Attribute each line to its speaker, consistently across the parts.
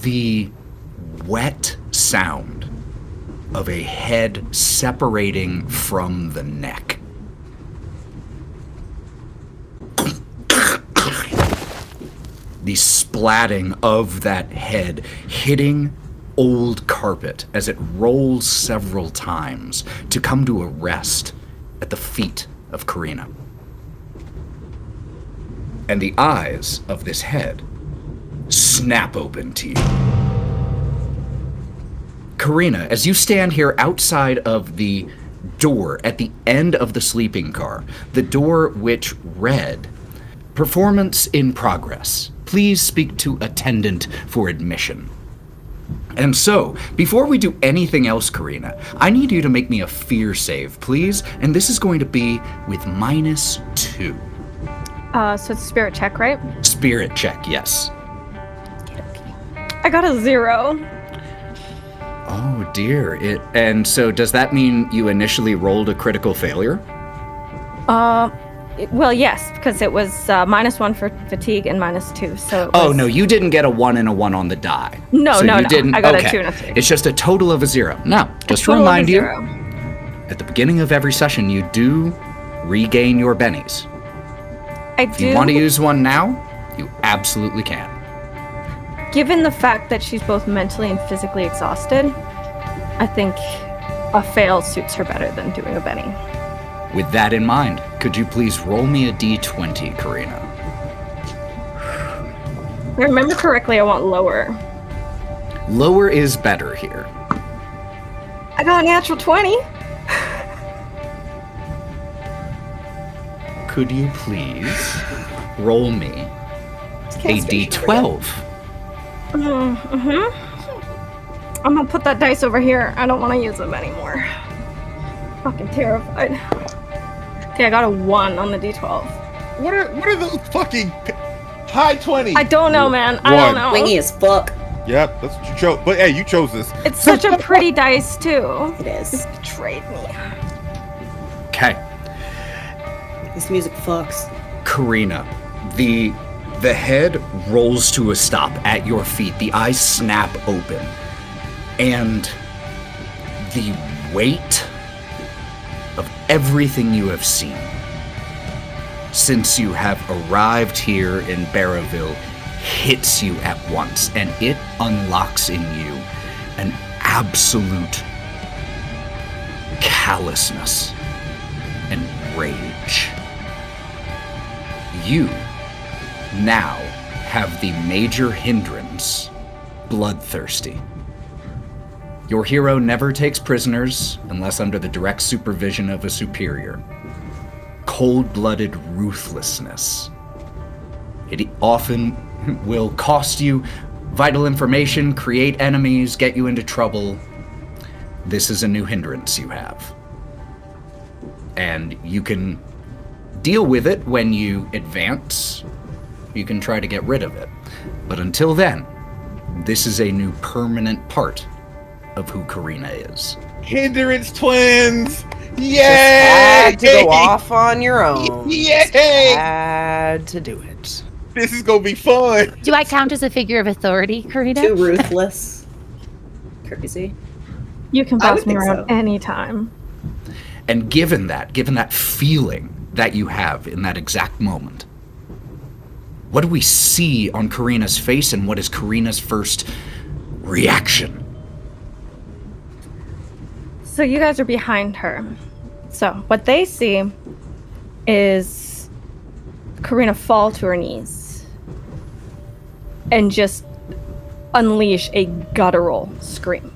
Speaker 1: the wet sound of a head separating from the neck. The splatting of that head hitting old carpet as it rolls several times to come to a rest at the feet of Karina. And the eyes of this head snap open to you. Karina, as you stand here outside of the door at the end of the sleeping car, the door which read, "Performance in progress. Please speak to attendant for admission." And so, before we do anything else, Karina, I need you to make me a fear save, please. And this is going to be with -2.
Speaker 2: So it's a spirit check, right?
Speaker 1: Spirit check, yes.
Speaker 2: I got a 0.
Speaker 1: Oh dear. And so does that mean you initially rolled a critical failure?
Speaker 2: Well, yes, because it was -1 for fatigue and -2. So.
Speaker 1: Oh no, you didn't get a 1 and a 1 on the die.
Speaker 2: No,
Speaker 1: so
Speaker 2: no,
Speaker 1: you
Speaker 2: no.
Speaker 1: Didn't,
Speaker 2: I got
Speaker 1: okay.
Speaker 2: a 2 and a 3.
Speaker 1: It's just a total of a 0. Now, just to remind you, at the beginning of every session, you do regain your bennies.
Speaker 2: I
Speaker 1: If
Speaker 2: do.
Speaker 1: you want to use one now, you absolutely can.
Speaker 2: Given the fact that she's both mentally and physically exhausted, I think a fail suits her better than doing a Benny.
Speaker 1: With that in mind, could you please roll me a d20, Karina?
Speaker 2: If I remember correctly, I want lower.
Speaker 1: Lower is better here.
Speaker 2: I got a natural 20.
Speaker 1: Could you please roll me a d12?
Speaker 2: I'm gonna put that dice over here. I don't want to use them anymore. Fucking terrified. Okay, I got a 1 on the d12.
Speaker 3: What are those fucking high 20s?
Speaker 2: I don't know, man. I don't know.
Speaker 4: Wingy as fuck.
Speaker 3: Yep, that's what you chose. But hey, you chose this.
Speaker 2: It's such a pretty dice, too.
Speaker 4: It is.
Speaker 2: It's betrayed me.
Speaker 1: Okay.
Speaker 4: This music fucks.
Speaker 1: Karina, the head rolls to a stop at your feet. The eyes snap open. And the weight of everything you have seen since you have arrived here in Barraville hits you at once, and it unlocks in you an absolute callousness and rage. You now have the major hindrance, bloodthirsty. Your hero never takes prisoners unless under the direct supervision of a superior. Cold-blooded ruthlessness. It often will cost you vital information, create enemies, get you into trouble. This is a new hindrance you have. And you can deal with it when you advance. You can try to get rid of it. But until then, this is a new permanent part of who Karina is.
Speaker 3: Hindrance twins! Yay!
Speaker 5: Just had to go off on your own.
Speaker 3: Yay!
Speaker 5: Just had to do it.
Speaker 3: This is gonna be fun.
Speaker 6: Do I count as a figure of authority, Karina?
Speaker 4: Too ruthless. Crazy.
Speaker 2: You can
Speaker 4: I
Speaker 2: boss
Speaker 4: would
Speaker 2: me
Speaker 4: think
Speaker 2: around
Speaker 4: so.
Speaker 2: anytime.
Speaker 1: And given that feeling that you have in that exact moment, what do we see on Karina's face, and what is Karina's first reaction?
Speaker 2: So you guys are behind her. So what they see is Karina fall to her knees and just unleash a guttural scream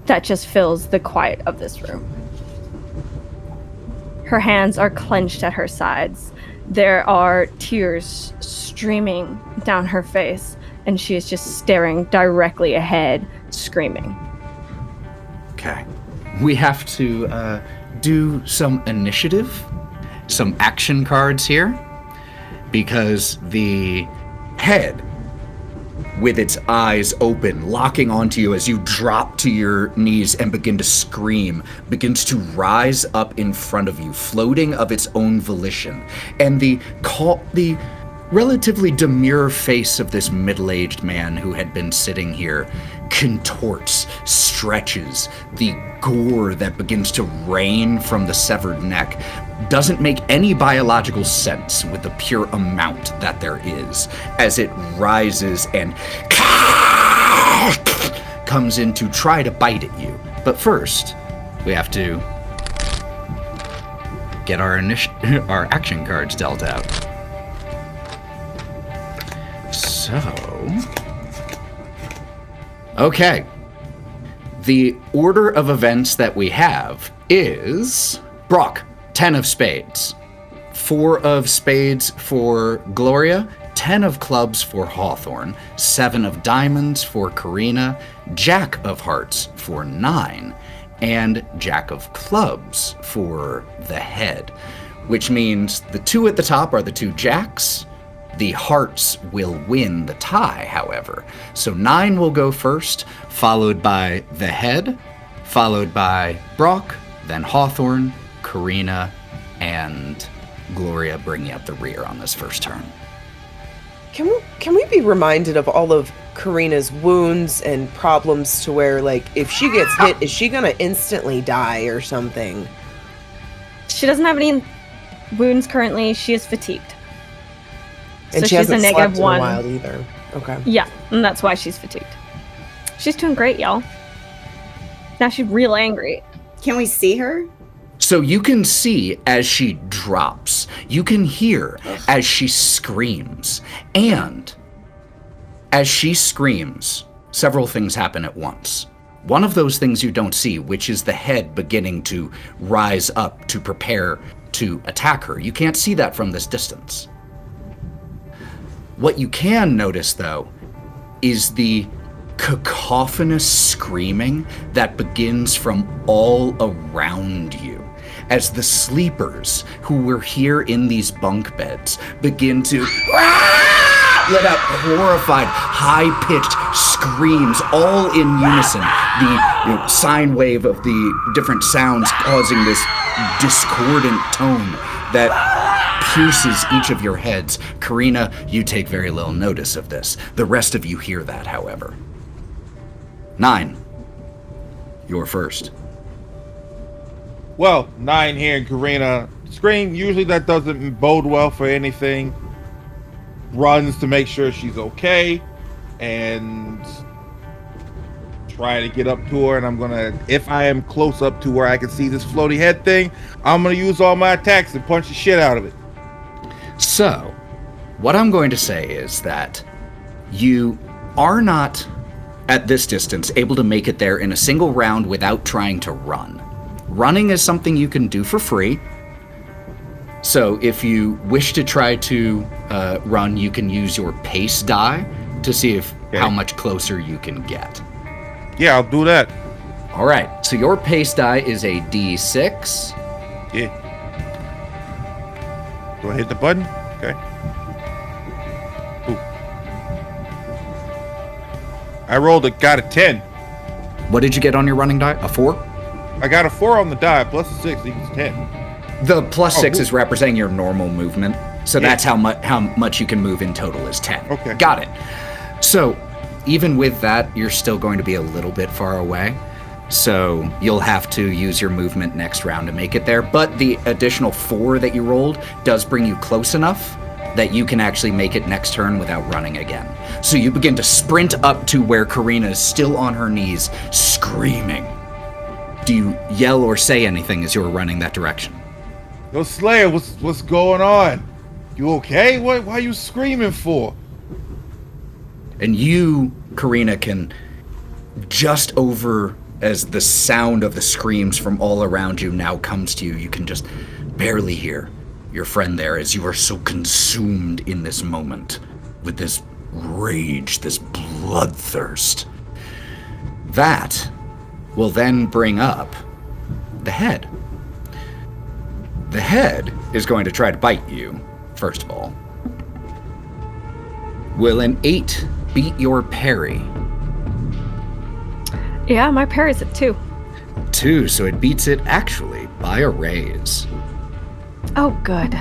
Speaker 2: that just fills the quiet of this room. Her hands are clenched at her sides. There are tears streaming down her face, and she is just staring directly ahead, screaming.
Speaker 1: Okay. We have to do some initiative, some action cards here, because the head, with its eyes open, locking onto you as you drop to your knees and begin to scream, begins to rise up in front of you, floating of its own volition. And the relatively demure face of this middle-aged man who had been sitting here contorts, stretches. The gore that begins to rain from the severed neck doesn't make any biological sense with the pure amount that there is, as it rises and comes in to try to bite at you. But first, we have to get our action cards dealt out. So, okay. The order of events that we have is Brawk, 10 of spades. 4 of spades for Gloria, 10 of clubs for Hawthorne, 7 of diamonds for Karina, Jack of hearts for Nyne, and Jack of clubs for the head, which means the 2 at the top are the 2 jacks. The hearts will win the tie, however. So Nyne will go first, followed by the head, followed by Brawk, then Hawthorne, Karina, and Gloria bringing up the rear on this first turn.
Speaker 5: Can we be reminded of all of Karina's wounds and problems to where, like, if she gets hit, is she gonna instantly die or something?
Speaker 2: She doesn't have any wounds currently. She is fatigued.
Speaker 5: And
Speaker 2: so
Speaker 5: she
Speaker 2: she's
Speaker 5: hasn't
Speaker 2: a
Speaker 5: slept
Speaker 2: -1
Speaker 5: in a while either. Okay.
Speaker 2: Yeah, and that's why she's fatigued. She's doing great, y'all. Now she's real angry.
Speaker 4: Can we see her?
Speaker 1: So you can see as she drops. You can hear as she screams. And as she screams, several things happen at once. One of those things you don't see, which is the head beginning to rise up to prepare to attack her. You can't see that from this distance. What you can notice, though, is the cacophonous screaming that begins from all around you as the sleepers who were here in these bunk beds begin to let out horrified, high-pitched screams, all in unison. The sine wave of the different sounds causing this discordant tone that pierces each of your heads. Karina, you take very little notice of this. The rest of you hear that, however. Nyne, you're first.
Speaker 3: Well, Nyne hearing Karina scream, usually that doesn't bode well for anything. Runs to make sure she's okay and try to get up to her, and I'm gonna, if I am close up to where I can see this floaty head thing, I'm gonna use all my attacks and punch the shit out of it.
Speaker 1: So, what I'm going to say is that you are not, at this distance, able to make it there in a single round without trying to run. Running is something you can do for free. So if you wish to try to run, you can use your pace die to see if how much closer you can get.
Speaker 3: Yeah, I'll do that.
Speaker 1: All right, so your pace die is a D6.
Speaker 3: Yeah. Do I hit the button? Okay. Ooh. I got a 10.
Speaker 1: What did you get on your running die? A 4?
Speaker 3: I got a 4 on the die, plus a 6 equals 10.
Speaker 1: The plus 6 is representing your normal movement, so that's how much you can move in total is 10.
Speaker 3: Okay.
Speaker 1: Got it. So, even with that, you're still going to be a little bit far away. So you'll have to use your movement next round to make it there. But the additional 4 that you rolled does bring you close enough that you can actually make it next turn without running again. So you begin to sprint up to where Karina is still on her knees, screaming. Do you yell or say anything as you're running that direction?
Speaker 3: Yo, Slayer, what's going on? You okay? What are you screaming for?
Speaker 1: And you, Karina, can just over as the sound of the screams from all around you now comes to you, you can just barely hear your friend there as you are so consumed in this moment with this rage, this bloodthirst. That will then bring up the head. The head is going to try to bite you, first of all. Will an 8 beat your parry?
Speaker 2: Yeah, my parry's at 2.
Speaker 1: 2, so it beats it actually by a raise.
Speaker 2: Oh, good.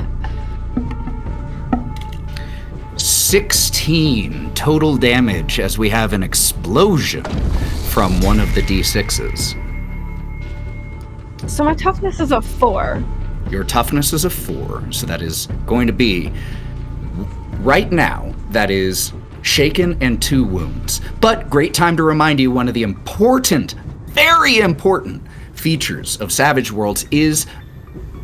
Speaker 1: 16 total damage as we have an explosion from one of the D6s.
Speaker 2: So my toughness is a 4.
Speaker 1: Your toughness is a 4, so that is going to be, right now, that is shaken and 2 wounds. But great time to remind you, one of the important, very important features of Savage Worlds is,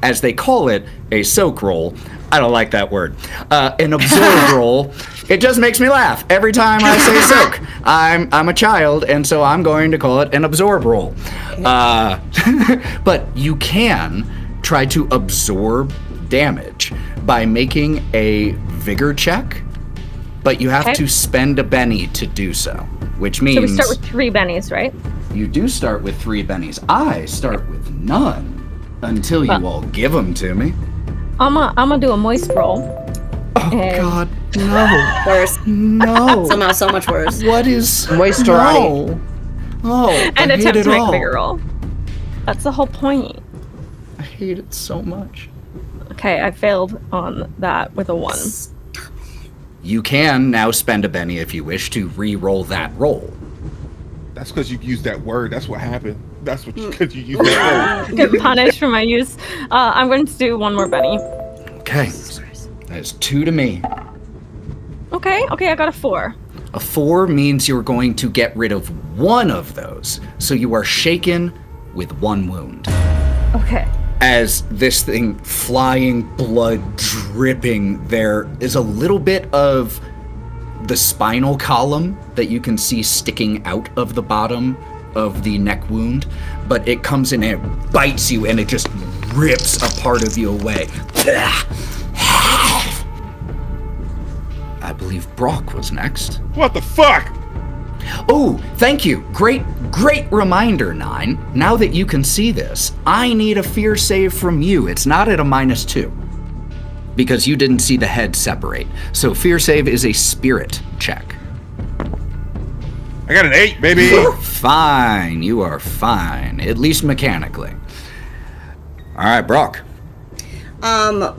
Speaker 1: as they call it, a soak roll. I don't like that word. An absorb roll. It just makes me laugh every time I say soak. I'm a child, and so I'm going to call it an absorb roll. But you can try to absorb damage by making a vigor check, but you have to spend a Benny to do so, which means...
Speaker 2: So we start with 3 bennies, right?
Speaker 1: You do start with 3 bennies. I start with none until you all give them to me.
Speaker 2: I'm gonna do a moist roll.
Speaker 1: Oh, God, no.
Speaker 4: Worse.
Speaker 1: No.
Speaker 4: Somehow so much worse.
Speaker 1: What is...
Speaker 5: Moisturize.
Speaker 1: No. Oh,
Speaker 2: And
Speaker 1: I hate
Speaker 2: attempt
Speaker 1: it
Speaker 2: to make
Speaker 1: all.
Speaker 2: a bigger roll. That's the whole point.
Speaker 1: I hate it so much.
Speaker 2: Okay, I failed on that with a 1.
Speaker 1: You can now spend a Benny if you wish to re-roll that roll.
Speaker 3: That's because you used that word. That's what happened. That's what because you used that word.
Speaker 2: Get punished for my use. I'm going to do 1 more Benny.
Speaker 1: Okay. That is 2 to me.
Speaker 2: Okay, I got a 4.
Speaker 1: A 4 means you're going to get rid of 1 of those. So you are shaken with 1 wound.
Speaker 2: Okay.
Speaker 1: As this thing flying, blood dripping, there is a little bit of the spinal column that you can see sticking out of the bottom of the neck wound, but it comes in and it bites you and it just rips a part of you away. I believe Brawk was next.
Speaker 3: What the fuck?
Speaker 1: Oh, thank you. Great reminder, Nyne. Now that you can see this, I need a fear save from you. It's not at a -2, because you didn't see the head separate. So fear save is a spirit check.
Speaker 3: I got an 8, baby.
Speaker 1: Fine, you are fine, at least mechanically. All right, Brawk.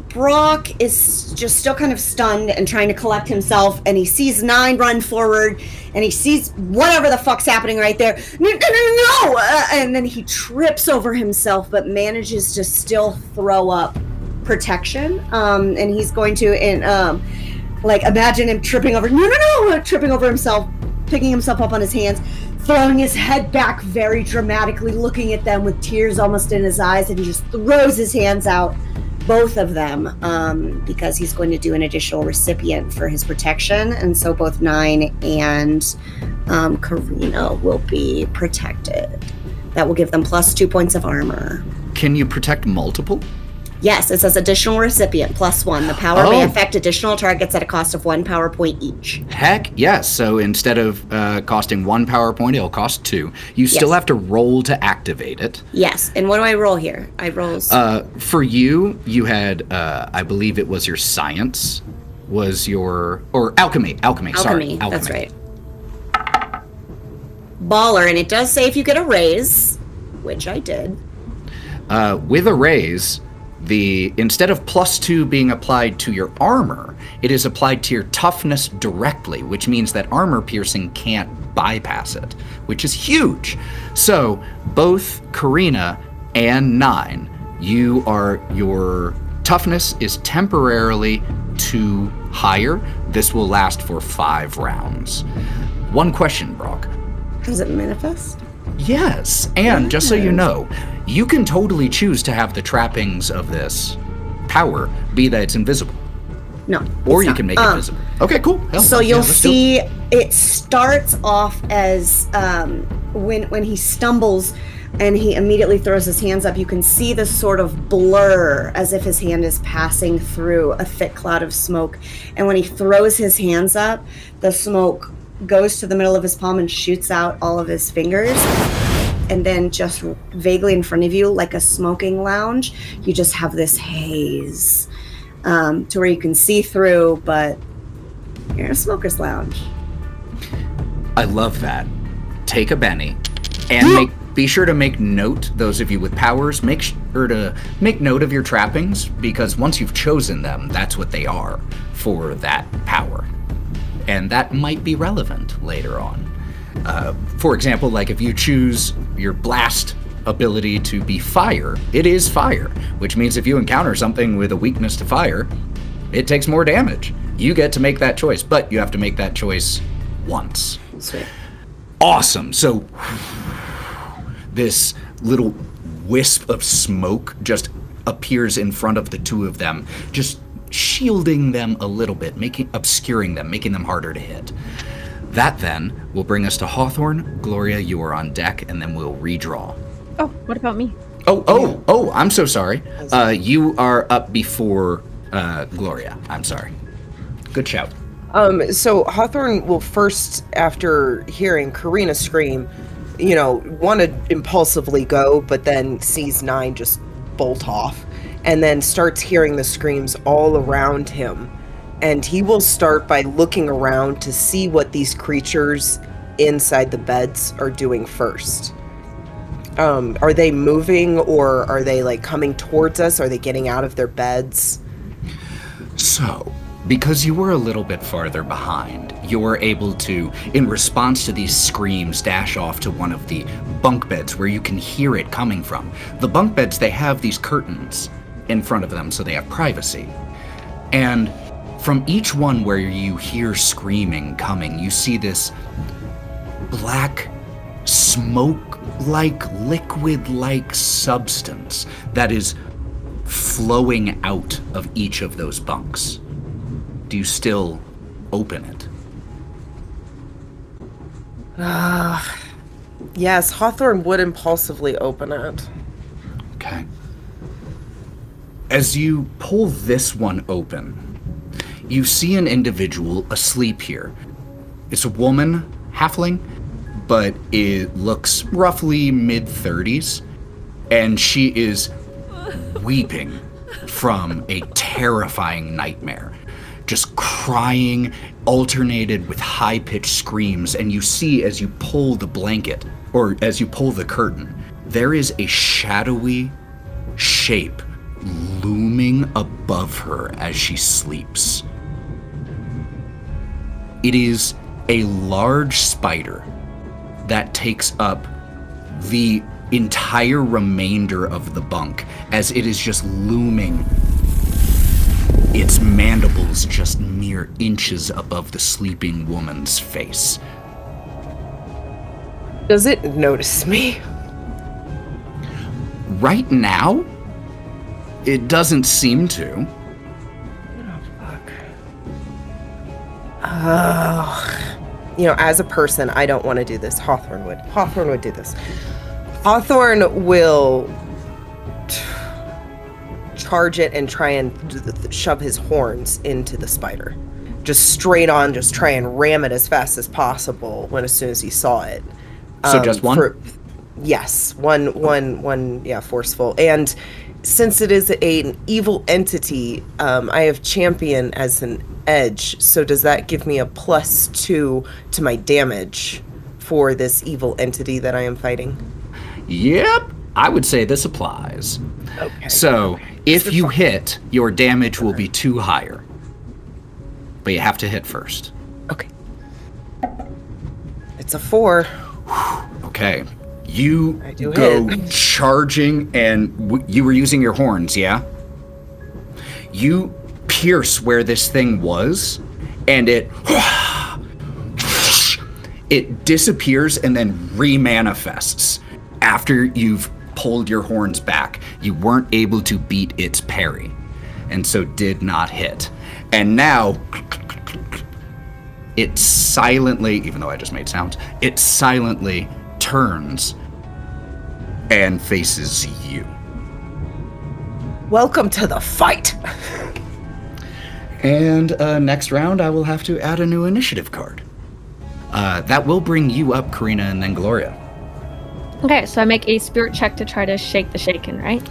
Speaker 4: Brawk is just still kind of stunned and trying to collect himself, and he sees Nyne run forward, and he sees whatever the fuck's happening right there. No! And then he trips over himself, but manages to still throw up protection. And he's going to, imagine him tripping over, tripping over himself, picking himself up on his hands, throwing his head back very dramatically, looking at them with tears almost in his eyes, and he just throws his hands out, both of them, because he's going to do an additional recipient for his protection, and so both Nyne and Karina will be protected. That will give them +2 points of armor.
Speaker 1: Can you protect multiple?
Speaker 4: Yes, it says additional recipient +1. The power may affect additional targets at a cost of 1 power point each.
Speaker 1: Heck yes. So instead of costing 1 power point, it'll cost 2. You still have to roll to activate it.
Speaker 4: Yes. And what do I roll here? I rolls.
Speaker 1: For you, you had, I believe it was your science, was your, or alchemy. Sorry. Alchemy.
Speaker 4: That's right. Baller, and it does say if you get a raise, which I did.
Speaker 1: With a raise, instead of +2 being applied to your armor, it is applied to your toughness directly, which means that armor piercing can't bypass it, which is huge. So both Karina and Nyne, your toughness is temporarily 2 higher. This will last for 5 rounds. One question, Brawk.
Speaker 4: Does it manifest?
Speaker 1: Yes, and just so you know, you can totally choose to have the trappings of this power be that it's invisible.
Speaker 4: No.
Speaker 1: Or you can make it visible. Okay, cool. Hell,
Speaker 4: so you'll see it starts off as when he stumbles and he immediately throws his hands up, you can see this sort of blur as if his hand is passing through a thick cloud of smoke. And when he throws his hands up, the smoke goes to the middle of his palm and shoots out all of his fingers. And then just vaguely in front of you, like a smoking lounge, you just have this haze to where you can see through, but you're in a smoker's lounge.
Speaker 1: I love that. Take a Benny and be sure to make note, those of you with powers, make sure to make note of your trappings, because once you've chosen them, that's what they are for that power. and that might be relevant later on. For example, like if you choose your blast ability to be fire, it is fire, which means if you encounter something with a weakness to fire, it takes more damage. You get to make that choice, but you have to make that choice once.
Speaker 4: Sweet.
Speaker 1: Awesome. So this little wisp of smoke just appears in front of the two of them, just shielding them a little bit, obscuring them, making them harder to hit. That then will bring us to Hawthorne. Gloria, you are on deck, and then we'll redraw.
Speaker 2: Oh, what about me?
Speaker 1: Oh, I'm so sorry. You are up before Gloria. I'm sorry. Good shout.
Speaker 5: So Hawthorne will first, after hearing Karina scream, want to impulsively go, but then sees Nyne just bolt off, and then starts hearing the screams all around him. And he will start by looking around to see what these creatures inside the beds are doing first. Are they moving, or are they like coming towards us? Are they getting out of their beds?
Speaker 1: So, because you were a little bit farther behind, you were able to, in response to these screams, dash off to one of the bunk beds where you can hear it coming from. The bunk beds, they have these curtains in front of them, so they have privacy. And from each one where you hear screaming coming, you see this black, smoke-like, liquid-like substance that is flowing out of each of those bunks. Do you still open it?
Speaker 5: Yes, Hawthorne would impulsively open it.
Speaker 1: Okay. As you pull this one open, you see an individual asleep here. It's a woman, halfling, but it looks roughly mid-30s, and she is weeping from a terrifying nightmare. Just crying, alternated with high-pitched screams, and you see as you pull the blanket, or as you pull the curtain, there is a shadowy shape looming above her as she sleeps. It is a large spider that takes up the entire remainder of the bunk as it is just looming, its mandibles just mere inches above the sleeping woman's face.
Speaker 5: Does it notice me?
Speaker 1: Right now, it doesn't seem to.
Speaker 5: As a person, I don't want to do this. Hawthorne would. Hawthorne would do this. Hawthorne will charge it and try and shove his horns into the spider. Just straight on, just try and ram it as fast as possible as soon as he saw it.
Speaker 1: So just one?
Speaker 5: Yes, one, forceful. And since it is an evil entity, I have champion as an edge, so does that give me a +2 to my damage for this evil entity that I am fighting?
Speaker 1: Yep, I would say this applies.
Speaker 5: Okay.
Speaker 1: So, if you hit, your damage will be 2 higher. But you have to hit first.
Speaker 5: Okay. It's a 4.
Speaker 1: Okay. You
Speaker 5: I do
Speaker 1: go
Speaker 5: hit.
Speaker 1: charging, and you were using your horns, yeah? You pierce where this thing was, and it disappears and then remanifests. After you've pulled your horns back, you weren't able to beat its parry, and so did not hit. And now, it silently, even though I just made sounds, it silently turns and faces you.
Speaker 5: Welcome to the fight.
Speaker 1: And next round, I will have to add a new initiative card. That will bring you up, Karina, and then Gloria.
Speaker 2: Okay, so I make a spirit check to try to shake the shaken, right?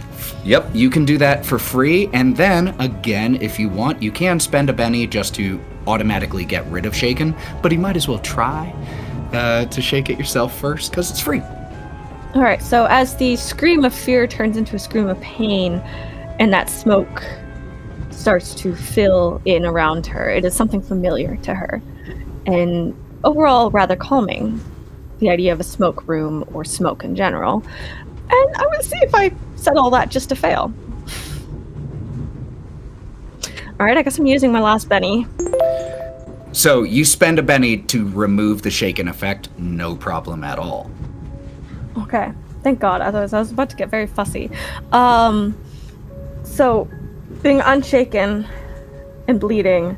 Speaker 1: Yep, you can do that for free, and then, again, if you want, you can spend a Benny just to automatically get rid of shaken, but you might as well try to shake it yourself first, because it's free.
Speaker 2: All right, so as the scream of fear turns into a scream of pain, and that smoke starts to fill in around her, it is something familiar to her. and overall rather calming. The idea of a smoke room or smoke in general. And I would see if I said all that just to fail. All right, I guess I'm using my last Benny.
Speaker 1: So you spend a Benny to remove the shaken effect, no problem at all.
Speaker 2: Okay, thank God. Otherwise, I was about to get very fussy. So, being unshaken and bleeding,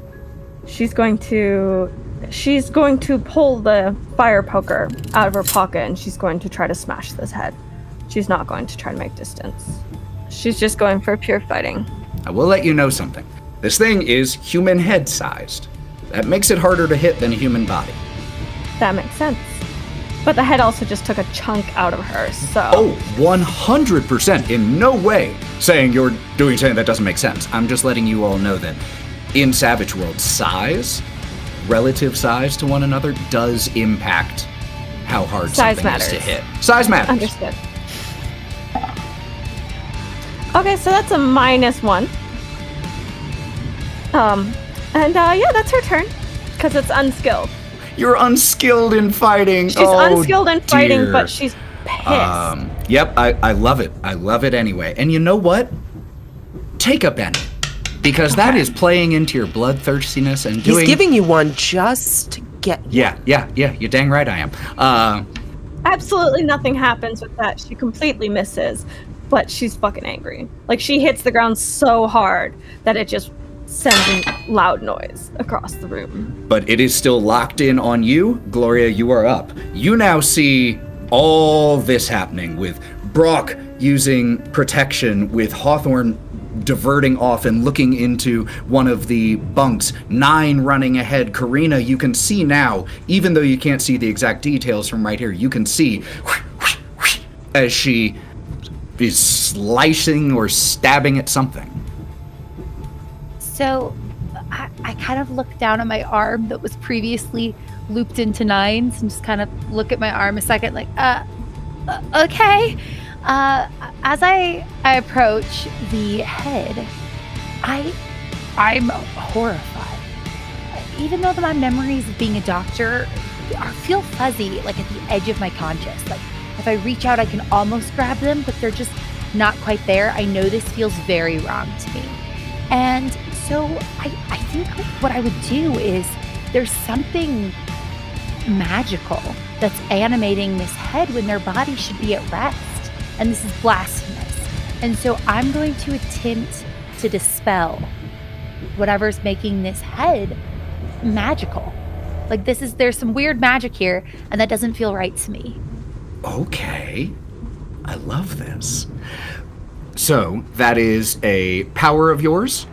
Speaker 2: she's going to pull the fire poker out of her pocket and she's going to try to smash this head. She's not going to try to make distance. She's just going for pure fighting.
Speaker 1: I will let you know something. This thing is human head sized. That makes it harder to hit than a human body.
Speaker 2: That makes sense. But the head also just took a chunk out of her, so...
Speaker 1: Oh, 100%. In no way saying you're doing something that doesn't make sense. I'm just letting you all know that in Savage World, size, relative size to one another, does impact how hard
Speaker 2: Size
Speaker 1: something
Speaker 2: matters.
Speaker 1: is to hit. Size matters.
Speaker 2: Understood. Okay, so that's a -1. Yeah, that's her turn. Because it's unskilled.
Speaker 1: You're unskilled in fighting.
Speaker 2: She's unskilled in fighting,
Speaker 1: dear.
Speaker 2: but she's pissed.
Speaker 1: Yep, I love it. I love it anyway. And you know what? Take a Benny. Because that is playing into your bloodthirstiness and doing...
Speaker 5: He's giving you one just to get one.
Speaker 1: Yeah, you're dang right I am.
Speaker 2: Absolutely nothing happens with that. She completely misses, but she's fucking angry. Like, she hits the ground so hard that it just sends a loud noise across the room.
Speaker 1: But it is still locked in on you. Gloria, you are up. You now see all this happening with Brawk using protection, with Hawthorne diverting off and looking into one of the bunks, Nyne running ahead. Karina, you can see now, even though you can't see the exact details from right here, you can see as she is slicing or stabbing at something.
Speaker 6: So I kind of look down at my arm that was previously looped into Nyne's and just kind of look at my arm a second like, okay. As I approach the head, I'm horrified. Even though my memories of being a doctor feel fuzzy, like at the edge of my conscious. Like if I reach out, I can almost grab them, but they're just not quite there. I know this feels very wrong to me. And so I think what I would do is there's something magical that's animating this head when their body should be at rest. And this is blasphemous. And so I'm going to attempt to dispel whatever's making this head magical. Like there's some weird magic here, and that doesn't feel right to me.
Speaker 1: Okay. I love this. So, that is a power of yours.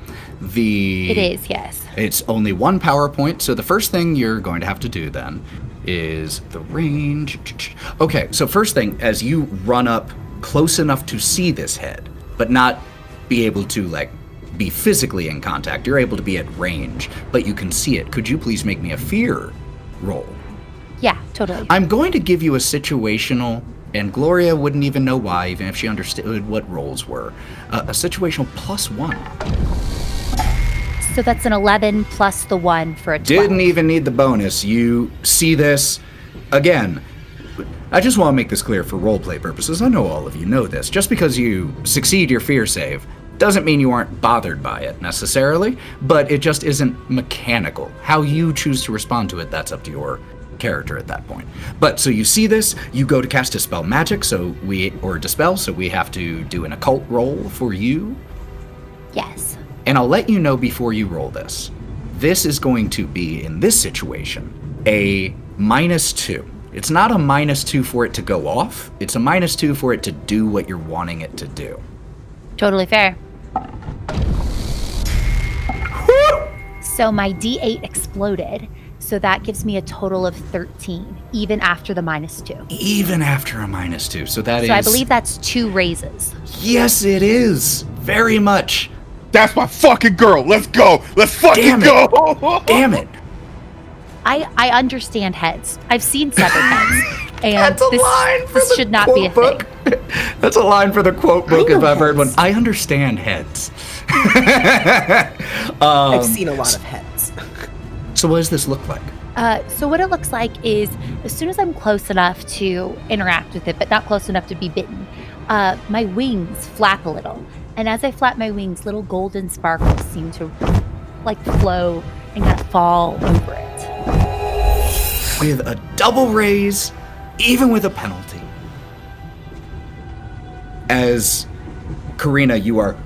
Speaker 6: It is, yes.
Speaker 1: It's only one power point, so the first thing you're going to have to do then is the range. Okay, so first thing, as you run up close enough to see this head, but not be able to, like, be physically in contact. You're able to be at range, but you can see it. Could you please make me a fear roll?
Speaker 6: Yeah, totally.
Speaker 1: I'm going to give you a situational, and Gloria wouldn't even know why, even if she understood what rolls were. A situational +1.
Speaker 6: So that's an 11 plus the 1 for a 12.
Speaker 1: Didn't even need the bonus. You see this. Again, I just want to make this clear for roleplay purposes. I know all of you know this. Just because you succeed your fear save doesn't mean you aren't bothered by it necessarily, but it just isn't mechanical. How you choose to respond to it, that's up to your character at that point. But so you see this, you go to cast Dispel Magic, or Dispel, so we have to do an occult roll for you.
Speaker 6: Yes.
Speaker 1: And I'll let you know before you roll this. This is going to be, in this situation, a -2. It's not a -2 for it to go off. It's a -2 for it to do what you're wanting it to do.
Speaker 6: Totally fair. So my D8 exploded. So that gives me a total of 13, even after the -2.
Speaker 1: Even after a -2. So that is...
Speaker 6: So I believe that's 2 raises.
Speaker 1: Yes, it is. Very much.
Speaker 3: That's my fucking girl. Let's go. Let's fucking go.
Speaker 1: Damn it.
Speaker 6: I understand heads. I've seen severed heads. And
Speaker 1: That's a line for
Speaker 6: this
Speaker 1: the
Speaker 6: should not
Speaker 1: quote
Speaker 6: be a
Speaker 1: book.
Speaker 6: thing.
Speaker 1: That's a line for the quote book if I've heard one.
Speaker 5: heads.
Speaker 1: I understand heads.
Speaker 5: I've seen a lot of heads.
Speaker 1: So what does this look like?
Speaker 6: So what it looks like is as soon as I'm close enough to interact with it, but not close enough to be bitten, my wings flap a little. And as I flap my wings, little golden sparkles seem to like flow and kind of fall over it.
Speaker 1: With a double raise, even with a penalty. As Karina, you are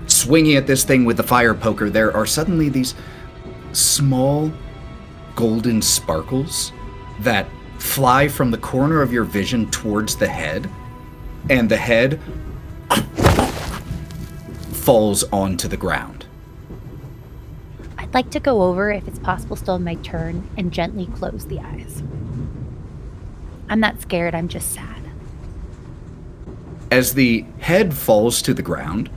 Speaker 1: swinging at this thing with the fire poker, there are suddenly these small golden sparkles that fly from the corner of your vision towards the head, and the head falls onto the ground.
Speaker 6: I'd like to go over, if it's possible still in my turn, and gently close the eyes. I'm not scared, I'm just sad.
Speaker 1: As the head falls to the ground,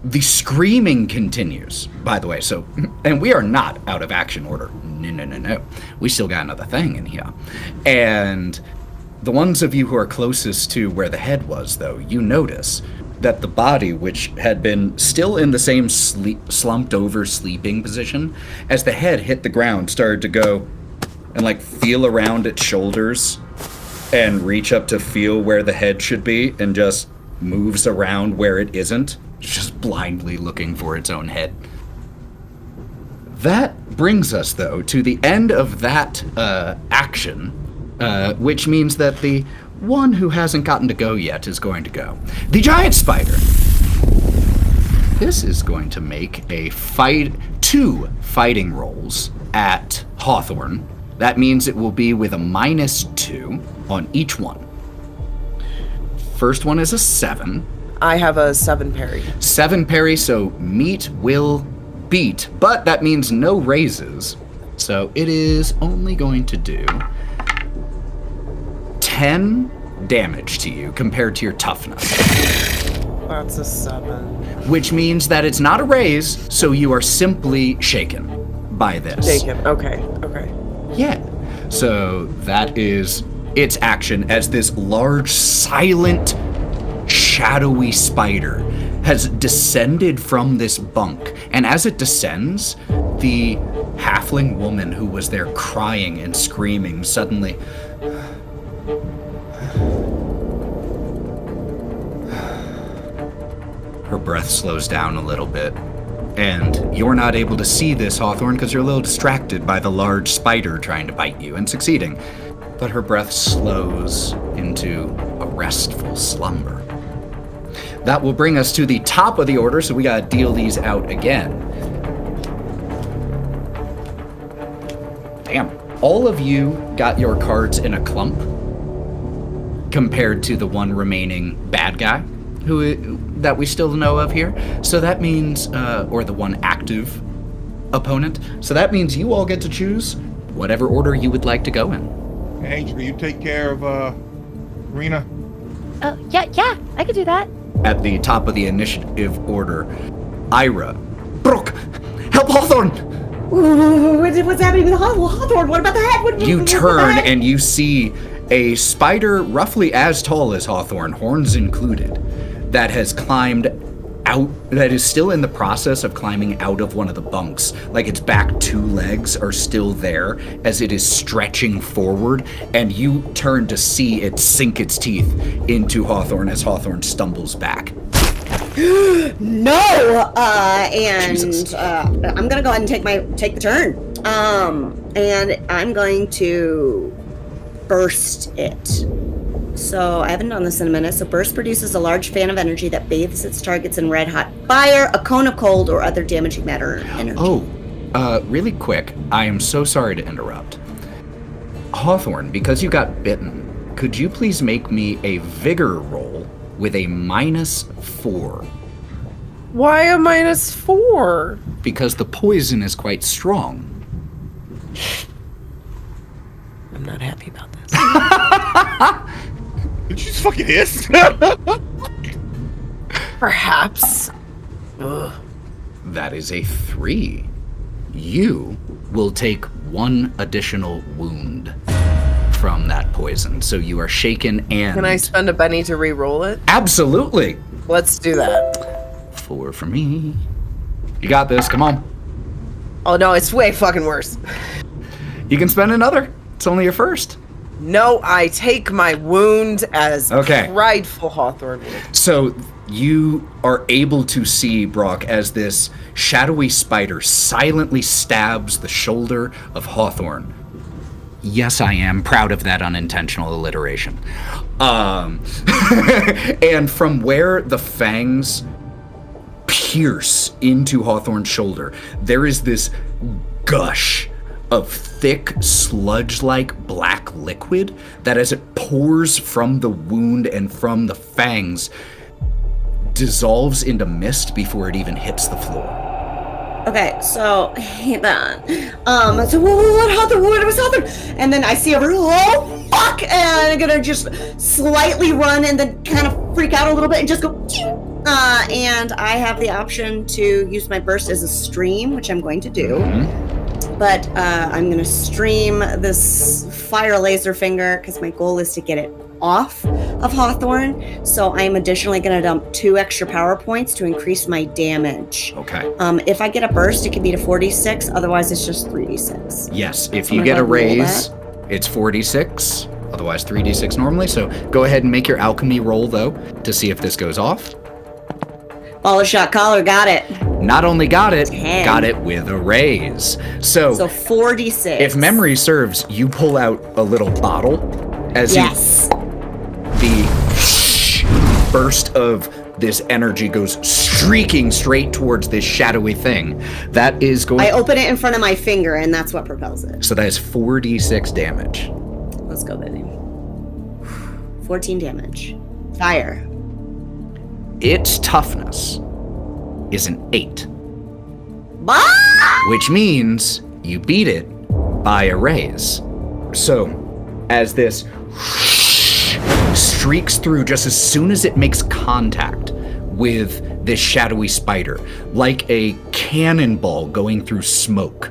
Speaker 1: the screaming continues, by the way, so, and we are not out of action order. No. We still got another thing in here. And the ones of you who are closest to where the head was, though, you notice that the body, which had been still in the same slumped over sleeping position, as the head hit the ground, started to go and like feel around its shoulders and reach up to feel where the head should be, and just moves around where it isn't, just blindly looking for its own head. That brings us, though, to the end of that action, which means that the one who hasn't gotten to go yet is going to go. The giant spider. This is going to make a 2 fighting rolls at Hawthorne. That means it will be with a -2 on each one. First one is a 7.
Speaker 5: I have a 7 parry.
Speaker 1: 7 parry, so meat will beat, but that means no raises. So it is only going to do 10 damage to you compared to your toughness.
Speaker 5: That's a 7.
Speaker 1: Which means that it's not a raise, so you are simply shaken by this.
Speaker 5: Shaken, okay.
Speaker 1: Yeah. So that is its action, as this large, silent, shadowy spider has descended from this bunk. And as it descends, the halfling woman who was there crying and screaming suddenly... Her breath slows down a little bit. And you're not able to see this, Hawthorne, because you're a little distracted by the large spider trying to bite you and succeeding. But her breath slows into a restful slumber. That will bring us to the top of the order, so we gotta deal these out again. Damn. All of you got your cards in a clump compared to the one remaining bad guy that we still know of here. So that means, or the one active opponent. So that means you all get to choose whatever order you would like to go in.
Speaker 3: Angel, you take care of Karina?
Speaker 6: Oh, yeah, I could do that.
Speaker 1: At the top of the initiative order, Ira. Brawk, help Hawthorne!
Speaker 4: What's happening with Hawthorne? What about the head?
Speaker 1: You turn and you see a spider roughly as tall as Hawthorne, horns included, that has climbed out, that is still in the process of climbing out of one of the bunks. Like its back 2 legs are still there as it is stretching forward, and you turn to see it sink its teeth into Hawthorne as Hawthorne stumbles back.
Speaker 4: No!
Speaker 1: Jesus.
Speaker 4: I'm gonna go ahead and take the turn. And I'm going to burst it. So I haven't done this in a minute. So burst produces a large fan of energy that bathes its targets in red hot fire, a cone of cold, or other damaging matter energy.
Speaker 1: Oh, really quick, I am so sorry to interrupt. Hawthorne, because you got bitten, could you please make me a vigor roll with a -4?
Speaker 5: Why a -4?
Speaker 1: Because the poison is quite strong.
Speaker 5: I'm not happy about this.
Speaker 3: Did you just fucking hiss?
Speaker 5: Perhaps. Ugh.
Speaker 1: That is a 3. You will take 1 additional wound from that poison, so you are shaken and...
Speaker 5: Can I spend a penny to re-roll it?
Speaker 1: Absolutely!
Speaker 5: Let's do that.
Speaker 1: 4 for me. You got this, come on.
Speaker 5: Oh no, it's way fucking worse.
Speaker 1: You can spend another. It's only your first.
Speaker 5: No, I take my wound as prideful Hawthorne would.
Speaker 1: So you are able to see, Brawk, as this shadowy spider silently stabs the shoulder of Hawthorne. Yes, I am proud of that unintentional alliteration. And from where the fangs pierce into Hawthorne's shoulder, there is this gush of thick, sludge-like black liquid that, as it pours from the wound and from the fangs, dissolves into mist before it even hits the floor.
Speaker 4: Okay, so hang on. So what Hawthorne? What was Hawthorne? And then I see over. Oh fuck! And I'm gonna just slightly run and then kind of freak out a little bit and just go. And I have the option to use my burst as a stream, which I'm going to do. Mm-hmm. But I'm going to stream this fire laser finger because my goal is to get it off of Hawthorne. So I'm additionally going to dump 2 extra power points to increase my damage.
Speaker 1: Okay.
Speaker 4: If I get a burst, it can be to 46. Otherwise, it's just 3d6.
Speaker 1: Yes, if you get a raise, it's 46. Otherwise, 3d6 normally. So go ahead and make your alchemy roll, though, to see if this goes off.
Speaker 4: Baller shot collar, got it.
Speaker 1: Not only got it,
Speaker 4: 10.
Speaker 1: got it with a raise. So
Speaker 4: 46.
Speaker 1: If memory serves, you pull out a little bottle as the burst of this energy goes streaking straight towards this shadowy thing. That is going.
Speaker 4: I open it in front of my finger, and that's what propels it.
Speaker 1: So that is 4d6 damage.
Speaker 4: Let's go, baby. 14 damage. Fire.
Speaker 1: Its toughness is an 8.
Speaker 4: Ah!
Speaker 1: Which means you beat it by a raise. So, as this streaks through just as soon as it makes contact with this shadowy spider, like a cannonball going through smoke,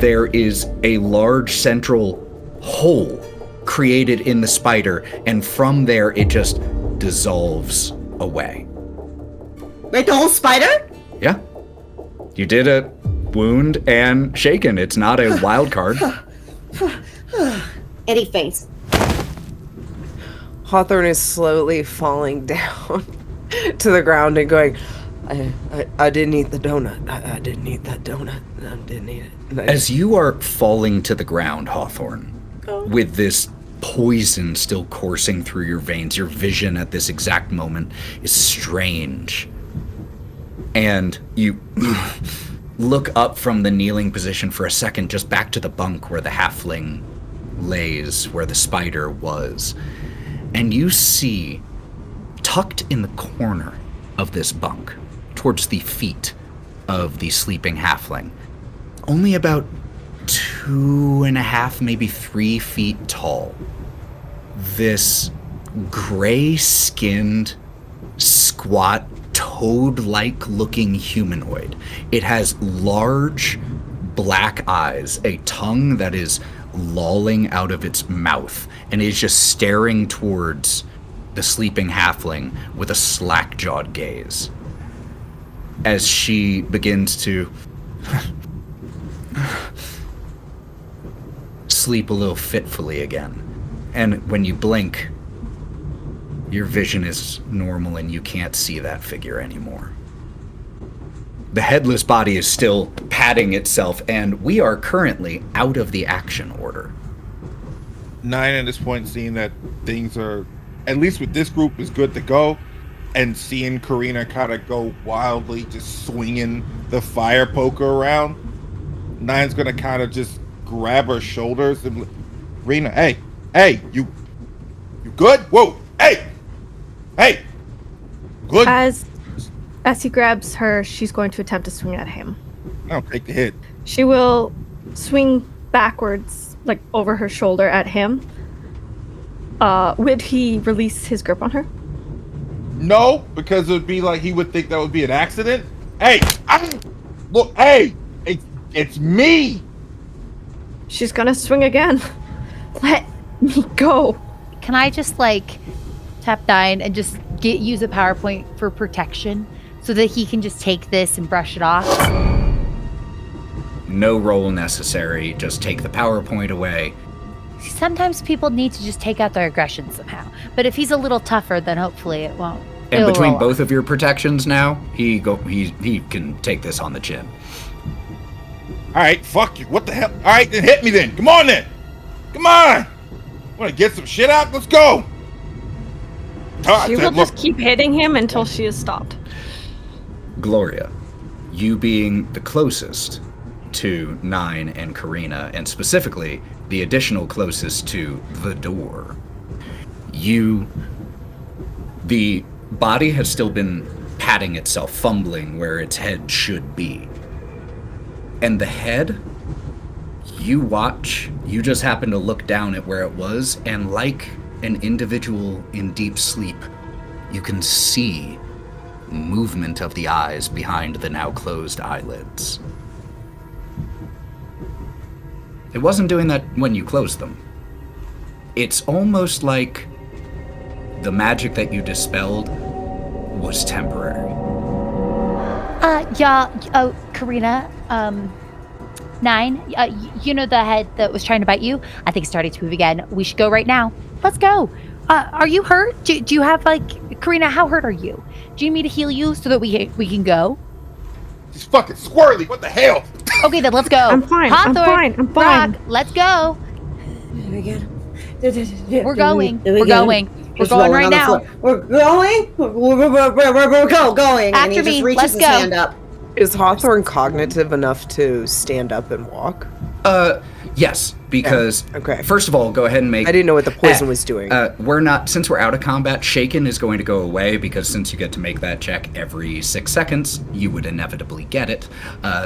Speaker 1: there is a large central hole created in the spider, and from there it just dissolves away.
Speaker 4: Wait, the whole spider?
Speaker 1: Yeah. You did a wound and shaken. It's not a wild card.
Speaker 4: Eddie face.
Speaker 5: Hawthorne is slowly falling down to the ground and going, I didn't eat the donut. I didn't eat that donut. I didn't eat it.
Speaker 1: As you are falling to the ground, Hawthorne, with this poison still coursing through your veins, your vision at this exact moment is strange. And you look up from the kneeling position for a second, just back to the bunk where the halfling lays, where the spider was. And you see, tucked in the corner of this bunk, towards the feet of the sleeping halfling, only about 2.5, maybe 3 feet tall, this gray-skinned, squat, toad-like looking humanoid. It has large black eyes, a tongue that is lolling out of its mouth, and is just staring towards the sleeping halfling with a slack-jawed gaze. As she begins to sleep a little fitfully again. And when you blink, your vision is normal and you can't see that figure anymore. The headless body is still patting itself, and we are currently out of the action order.
Speaker 3: Nyne at this point, seeing that things are, at least with this group, is good to go, and seeing Karina kind of go wildly, just swinging the fire poker around, Nyne's gonna kind of just grab her shoulders and, Karina, hey, you good? Whoa, hey, good.
Speaker 2: As he grabs her, she's going to attempt to swing at him.
Speaker 3: No, take the hit.
Speaker 2: She will swing backwards, like over her shoulder at him. Would he release his grip on her?
Speaker 3: No, because it would be like he would think that would be an accident. Hey, it's me.
Speaker 2: She's gonna swing again. Let me go.
Speaker 6: Can I just tap Nyne and just use a PowerPoint for protection so that he can just take this and brush it off?
Speaker 1: No roll necessary. Just take the PowerPoint away.
Speaker 6: Sometimes people need to just take out their aggression somehow. But if he's a little tougher, then hopefully it won't.
Speaker 1: And
Speaker 6: It'll
Speaker 1: between
Speaker 6: roll
Speaker 1: both
Speaker 6: off.
Speaker 1: of your protections now, he can take this on the chin.
Speaker 3: All right, fuck you. What the hell? All right, then hit me then. Come on then. Come on. Want to get some shit out? Let's go.
Speaker 2: She will just keep hitting him until she is stopped.
Speaker 1: Gloria, you being the closest to Nyne and Karina, and specifically the additional closest to the door, the body has still been patting itself, fumbling where its head should be. And the head, you just happen to look down at where it was, and like an individual in deep sleep, you can see movement of the eyes behind the now closed eyelids. It wasn't doing that when you closed them. It's almost like the magic that you dispelled was temporary.
Speaker 6: Karina, Nyne, you know the head that was trying to bite you? I think it's starting to move again. We should go right now. Let's go. Are you hurt? Do you have, Karina, how hurt are you? Do you need me to heal you so that we can go?
Speaker 3: He's fucking squirrely. What the hell?
Speaker 6: Okay, then let's go.
Speaker 2: I'm fine.
Speaker 6: Hawthorne,
Speaker 2: I'm fine.
Speaker 6: Brawk, let's go. We're going. We're going. We're going right now.
Speaker 4: We're going. We're going. And he
Speaker 6: After
Speaker 4: just
Speaker 6: me.
Speaker 4: reaches
Speaker 6: Let's
Speaker 4: his
Speaker 6: go.
Speaker 4: hand up.
Speaker 5: Is Hawthorne cognitive enough to stand up and walk?
Speaker 1: Yes, because
Speaker 5: Okay.
Speaker 1: first of all, go ahead and make...
Speaker 5: I didn't know what the poison was doing.
Speaker 1: Since we're out of combat, Shaken is going to go away, because since you get to make that check every 6 seconds, you would inevitably get it.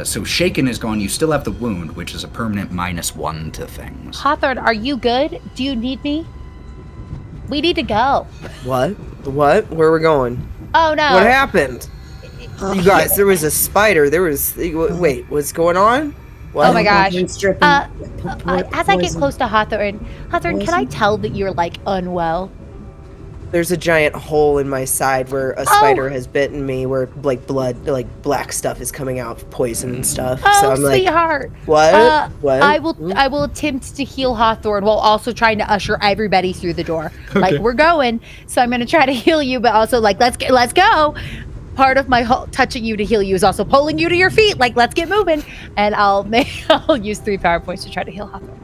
Speaker 1: So Shaken is gone. You still have the wound, which is a permanent -1 to things.
Speaker 6: Hawthorne, are you good? Do you need me? We need to go.
Speaker 5: What? What? Where are we going?
Speaker 6: Oh, no.
Speaker 5: What happened? You guys, there was a spider. Wait, what's going on? What?
Speaker 6: Oh my gosh.
Speaker 4: Poison's dripping.
Speaker 6: As I get close to Hawthorne, can I tell that you're, unwell?
Speaker 5: There's a giant hole in my side where a spider has bitten me, where, blood, black stuff is coming out, poison and stuff.
Speaker 6: Oh,
Speaker 5: so I'm
Speaker 6: sweetheart.
Speaker 5: What? What?
Speaker 6: I will attempt to heal Hawthorne while also trying to usher everybody through the door.
Speaker 1: Okay.
Speaker 6: We're going, so I'm going to try to heal you, but also, let's go. Part of my touching you to heal you is also pulling you to your feet. Let's get moving. And I'll use 3 power points to try to heal Hawthorne.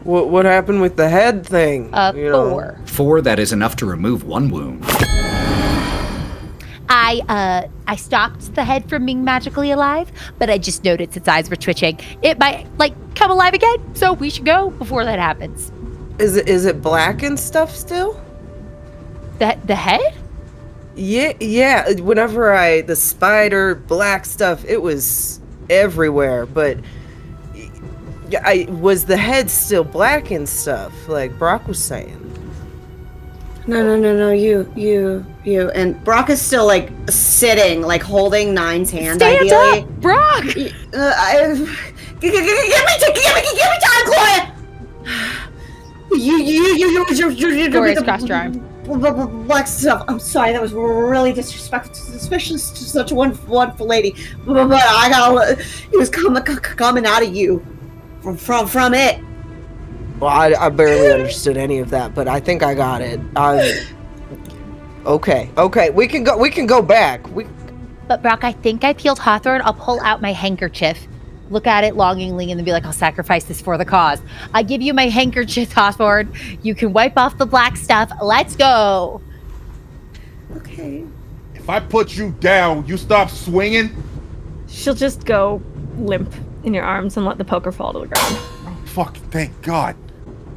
Speaker 5: What happened with the head thing?
Speaker 6: 4.
Speaker 1: 4, that is enough to remove 1 wound.
Speaker 6: I stopped the head from being magically alive, but I just noticed its eyes were twitching. It might come alive again, so we should go before that happens.
Speaker 5: Is it black and stuff still?
Speaker 6: The head?
Speaker 5: Yeah. Whenever the spider, black stuff, it was everywhere. But was the head still black and stuff, like Brawk was saying?
Speaker 4: No, you. And Brawk is still sitting, holding Nyne's hand.
Speaker 6: Stand
Speaker 4: ideally.
Speaker 6: up, Brawk!
Speaker 4: Give me time, Gloria. You.
Speaker 6: Gloria's crossed her arm.
Speaker 4: Black stuff. I'm sorry, that was really disrespectful, especially to such a wonderful lady. But I gotta. It was coming out of you, from it.
Speaker 5: Well, I barely understood any of that, but I think I got it. Okay, we can go back.
Speaker 6: But Brawk, I think I've healed Hawthorne. I'll pull out my handkerchief, look at it longingly, and then be like, I'll sacrifice this for the cause. I give you my handkerchief, Hawthorne. You can wipe off the black stuff. Let's go.
Speaker 4: Okay.
Speaker 3: If I put you down, you stop swinging?
Speaker 2: She'll just go limp in your arms and let the poker fall to the ground.
Speaker 3: Oh, fuck, thank God.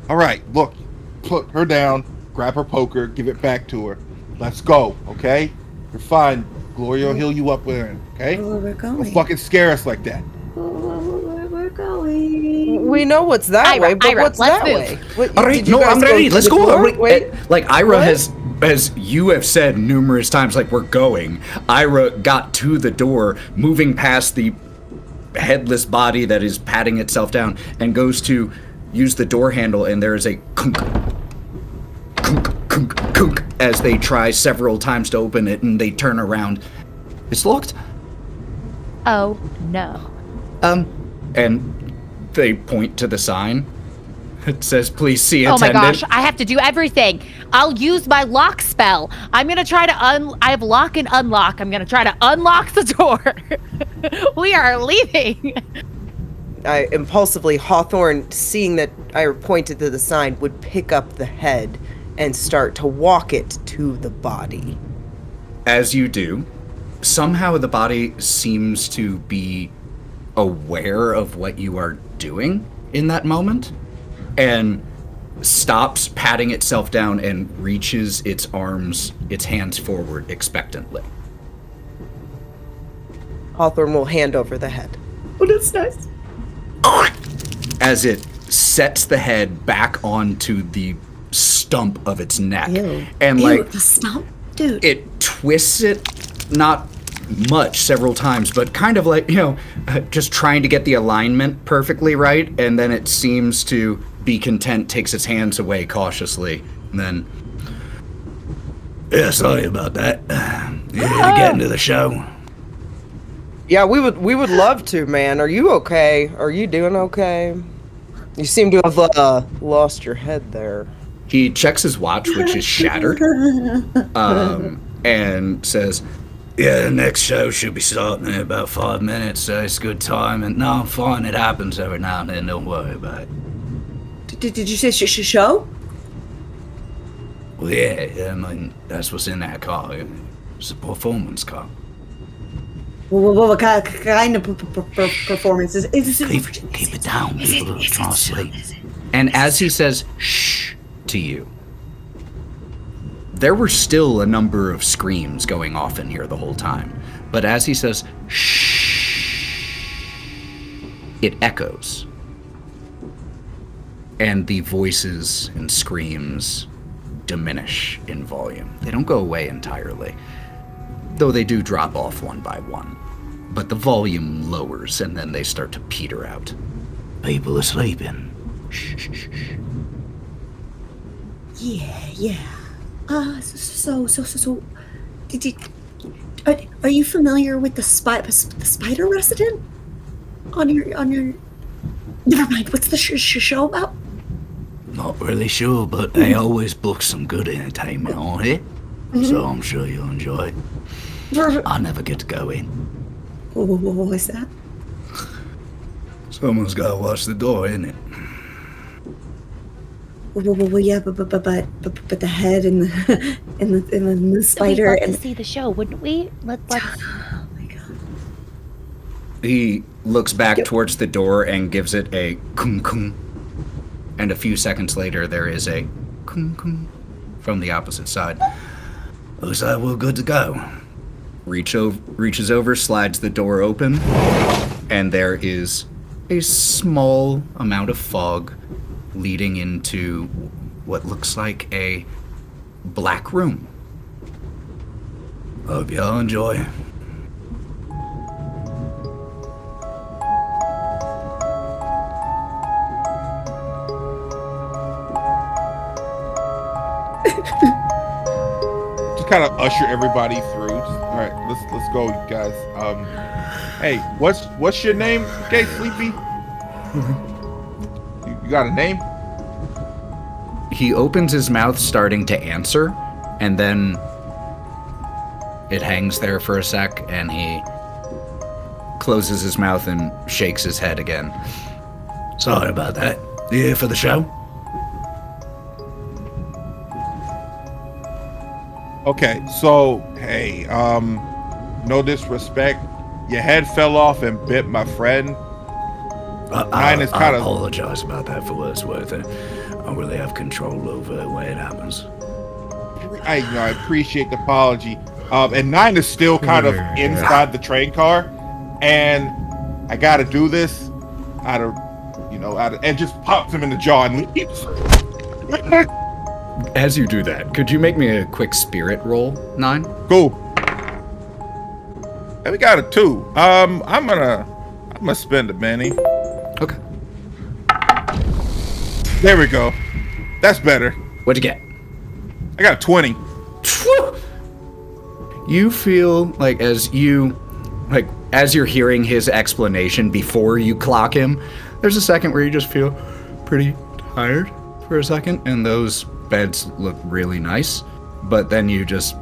Speaker 3: All right, look, put her down, grab her poker, give it back to her. Let's go, okay? You're fine. Gloria will heal you up with her, okay?
Speaker 4: Where we're going.
Speaker 3: Don't fucking scare us like that.
Speaker 4: Where we're going.
Speaker 5: We know what's that way, but what's
Speaker 6: let's
Speaker 5: that
Speaker 6: move.
Speaker 5: way?
Speaker 1: All right,
Speaker 5: Did you
Speaker 1: no,
Speaker 5: guys
Speaker 1: I'm
Speaker 5: go
Speaker 1: ready.
Speaker 5: to
Speaker 1: Let's
Speaker 5: the
Speaker 1: go.
Speaker 5: door? Wait.
Speaker 1: Ira
Speaker 5: What?
Speaker 1: as you have said numerous times, we're going. Ira got to the door, moving past the headless body that is patting itself down, and goes to use the door handle, and there is a kunk, kunk, kunk, kunk, as they try several times to open it, and they turn around. It's locked.
Speaker 6: Oh, no.
Speaker 1: And they point to the sign. It says, please see
Speaker 6: Oh my
Speaker 1: attendant.
Speaker 6: gosh, I have to do everything. I'll use my lock spell. I'm going to try to I have lock and unlock. I'm going to try to unlock the door. We are leaving.
Speaker 5: I impulsively, Hawthorne, seeing that I pointed to the sign, would pick up the head and start to walk it to the body.
Speaker 1: As you do, somehow the body seems to be aware of what you are doing in that moment and stops patting itself down and reaches its hands forward expectantly.
Speaker 5: Hawthorne will hand over the head.
Speaker 4: Oh, that's nice.
Speaker 1: As it sets the head back onto the stump of its neck.
Speaker 4: Ew.
Speaker 1: And
Speaker 4: Ew,
Speaker 1: like
Speaker 4: the stump? Dude.
Speaker 1: it twists it, not much, several times, but kind of like, just trying to get the alignment perfectly right, and then it seems to be content, takes its hands away cautiously, and then... Yeah, sorry about that. Get into the show.
Speaker 5: Yeah, we would love to, man. Are you okay? Are you doing okay? You seem to have lost your head there.
Speaker 1: He checks his watch, which is shattered, and says, yeah, the next show should be starting in about 5 minutes, so it's good time. And no, I'm fine. It happens every now and then. Don't worry about it.
Speaker 4: Did you say show?
Speaker 1: Well, yeah, I mean, that's what's in that car. It's a performance car.
Speaker 4: What kind of performance is this?
Speaker 1: Keep it down. People are trying to sleep. And as he says, shh, to you, there were still a number of screams going off in here the whole time. But as he says, shh, it echoes. And the voices and screams diminish in volume. They don't go away entirely, though they do drop off one by one. But the volume lowers, and then they start to peter out. People are sleeping. Shh, shh, shh, shh.
Speaker 4: Yeah. So, did you... Are you familiar with the spider resident? On your... Never mind, what's the show about?
Speaker 1: Not really sure, but they always book some good entertainment on here. So I'm sure you'll enjoy it. I never get to go in.
Speaker 4: What was that?
Speaker 1: Someone's gotta watch the door, isn't it?
Speaker 4: Well, yeah, but the head and the spider
Speaker 6: We'd love
Speaker 4: and
Speaker 6: to see the show, wouldn't we? Let's.
Speaker 4: Oh my god.
Speaker 1: He looks back towards the door and gives it a kung kung. And a few seconds later, there is a kung kung from the opposite side. Looks like we're good to go. Reaches over, slides the door open, and there is a small amount of fog leading into what looks like a black room. Hope y'all enjoy.
Speaker 3: Just kind of usher everybody through. All right, let's go, you guys. Hey, what's your name? Okay, Sleepy. You got a name?
Speaker 1: He opens his mouth, starting to answer, and then it hangs there for a sec, and he closes his mouth and shakes his head again. Sorry about that. You here for the show?
Speaker 3: Okay, so hey, no disrespect, your head fell off and bit my friend. Mine is kind of.
Speaker 1: I apologize about that for what it's worth. I don't really have control over the way it happens.
Speaker 3: I appreciate the apology. And Nyne is still kind of inside the train car, and I gotta do this and just pops him in the jaw and leaves.
Speaker 1: As you do that, could you make me a quick spirit roll, Nyne?
Speaker 3: Cool. And we got a 2. I'm gonna spend a Benny.
Speaker 1: Okay.
Speaker 3: There we go. That's better.
Speaker 1: What'd you get?
Speaker 3: I got a 20.
Speaker 1: You feel like as you like, as you're hearing his explanation before you clock him, there's a second where you just feel pretty tired for a second, and those beds look really nice. But then you just,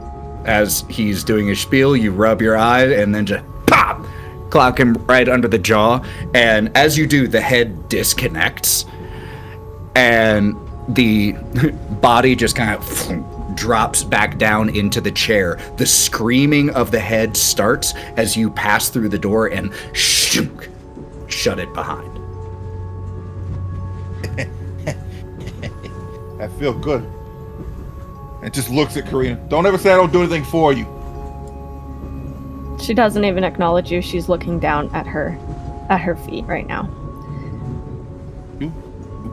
Speaker 1: as he's doing his spiel, you rub your eye and then just pop, clock him right under the jaw. And as you do, the head disconnects and the body just kind of drops back down into the chair. The screaming of the head starts as you pass through the door and shut it behind.
Speaker 3: I feel good. And just looks at Karina. Don't ever say I don't do anything for you.
Speaker 2: She doesn't even acknowledge you. She's looking down at her feet right now.
Speaker 3: You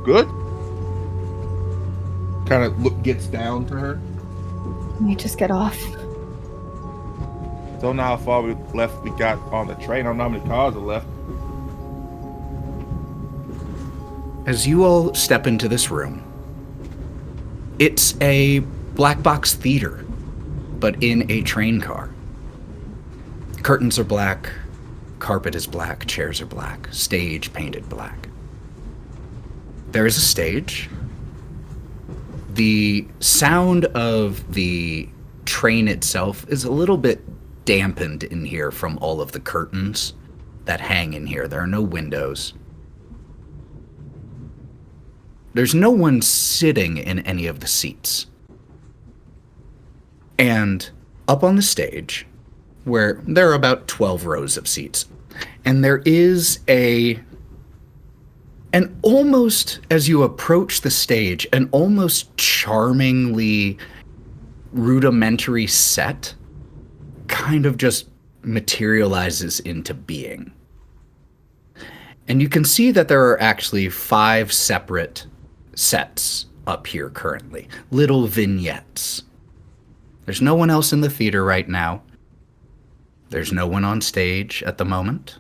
Speaker 3: good? Kind of gets down to her.
Speaker 2: Let me just get off.
Speaker 3: Don't know how far we got on the train. I don't know how many cars are left.
Speaker 1: As you all step into this room, it's a black box theater, but in a train car. Curtains are black, carpet is black, chairs are black, stage painted black. There is a stage. The sound of the train itself is a little bit dampened in here from all of the curtains that hang in here. There are no windows. There's no one sitting in any of the seats. And up on the stage, where there are about 12 rows of seats, and there is an almost, as you approach the stage, an almost charmingly rudimentary set kind of just materializes into being. And you can see that there are actually 5 separate sets up here currently, little vignettes. There's no one else in the theater right now. There's no one on stage at the moment.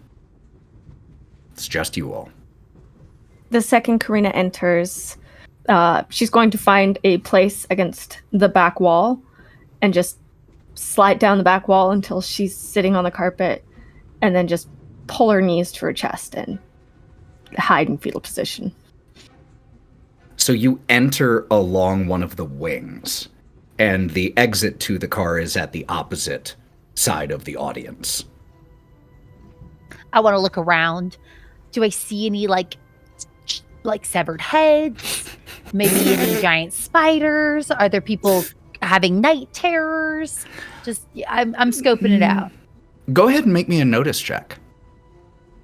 Speaker 1: It's just you all.
Speaker 2: The second Karina enters, she's going to find a place against the back wall and just slide down the back wall until she's sitting on the carpet, and then just pull her knees to her chest and hide in fetal position.
Speaker 1: So you enter along one of the wings, and the exit to the car is at the opposite side of the audience.
Speaker 6: I want to look around. Do I see any like severed heads? Maybe any giant spiders? Are there people having night terrors? Just I'm scoping it out.
Speaker 1: Go ahead and make me a notice check.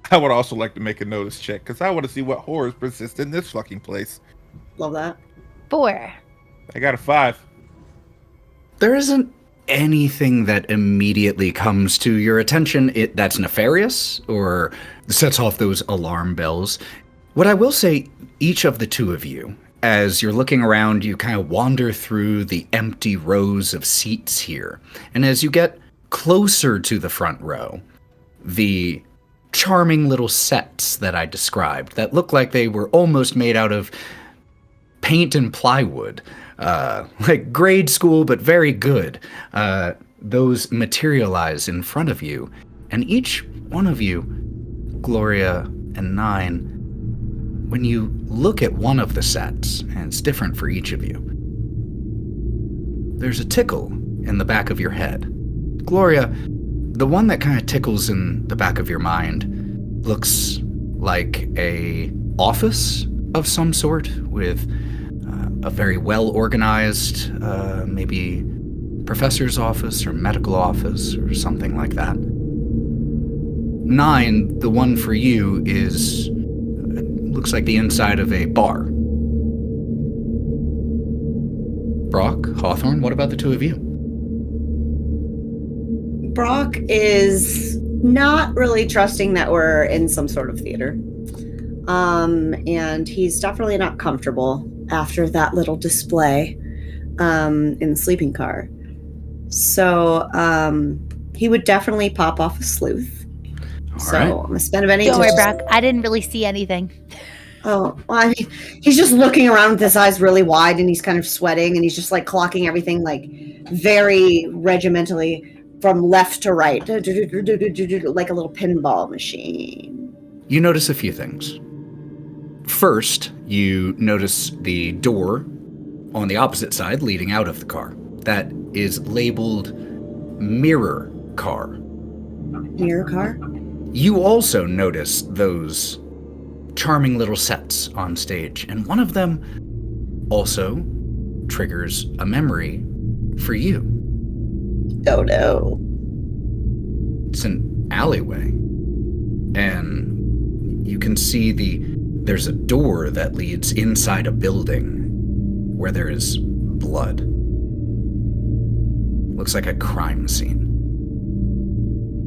Speaker 3: I would also like to make a notice check because I want to see what horrors persist in this fucking place.
Speaker 4: Love that.
Speaker 6: 4.
Speaker 3: I got a 5.
Speaker 1: There isn't anything that immediately comes to your attention that's nefarious or sets off those alarm bells. What I will say, each of the two of you, as you're looking around, you kind of wander through the empty rows of seats here. And as you get closer to the front row, the charming little sets that I described that look like they were almost made out of paint and plywood, like grade school, but very good. Those materialize in front of you, and each one of you, Gloria and Nyne, when you look at one of the sets, and it's different for each of you, there's a tickle in the back of your head. Gloria, the one that kind of tickles in the back of your mind looks like a office of some sort with a very well-organized, maybe professor's office or medical office or something like that. Nyne, the one for you, looks like the inside of a bar. Brawk, Hawthorne, what about the two of you?
Speaker 4: Brawk is not really trusting that we're in some sort of theater. And he's definitely not comfortable after that little display in the sleeping car. So he would definitely pop off a sleuth.
Speaker 1: All right.
Speaker 4: I'm gonna spend a penny.
Speaker 6: Don't worry, Brawk. I didn't really see anything.
Speaker 4: Oh, well, I mean, he's just looking around with his eyes really wide, and he's kind of sweating, and he's just like clocking everything like very regimentally. from left to right, like a little pinball machine.
Speaker 1: You notice a few things. First, you notice the door on the opposite side leading out of the car. That is labeled Mirror Car.
Speaker 4: Mirror car?
Speaker 1: You also notice those charming little sets on stage, and one of them also triggers a memory for you.
Speaker 4: Oh no.
Speaker 1: It's an alleyway, and you can see there's a door that leads inside a building where there is blood. Looks like a crime scene.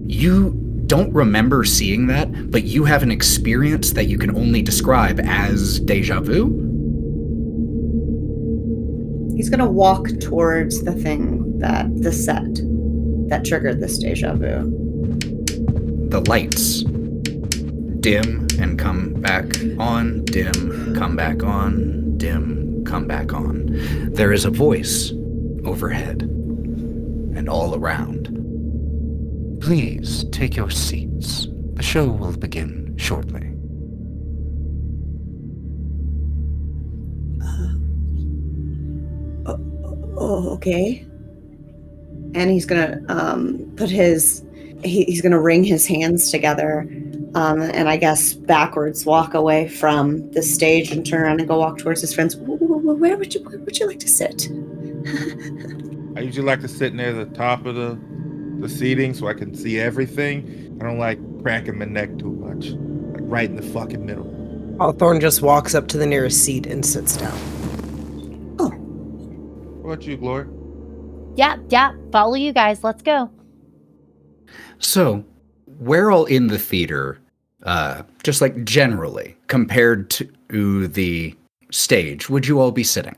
Speaker 1: You don't remember seeing that, but you have an experience that you can only describe as deja vu.
Speaker 4: He's gonna walk towards the set that triggered this deja vu.
Speaker 1: The lights dim and come back on, dim, come back on, dim, come back on. There is a voice overhead and all around. Please take your seats. The show will begin shortly.
Speaker 4: Okay. And he's gonna he's gonna wring his hands together, and I guess backwards walk away from the stage and turn around and go walk towards his friends. Where would you like to sit?
Speaker 3: I usually like to sit near the top of the seating so I can see everything. I don't like cracking my neck too much. Like right in the fucking middle.
Speaker 5: Hawthorne just walks up to the nearest seat and sits down.
Speaker 4: Oh.
Speaker 3: What about you, Gloria?
Speaker 6: Yeah. Follow you guys. Let's go.
Speaker 1: So, we're all in the theater, just like generally, compared to the stage. Would you all be sitting?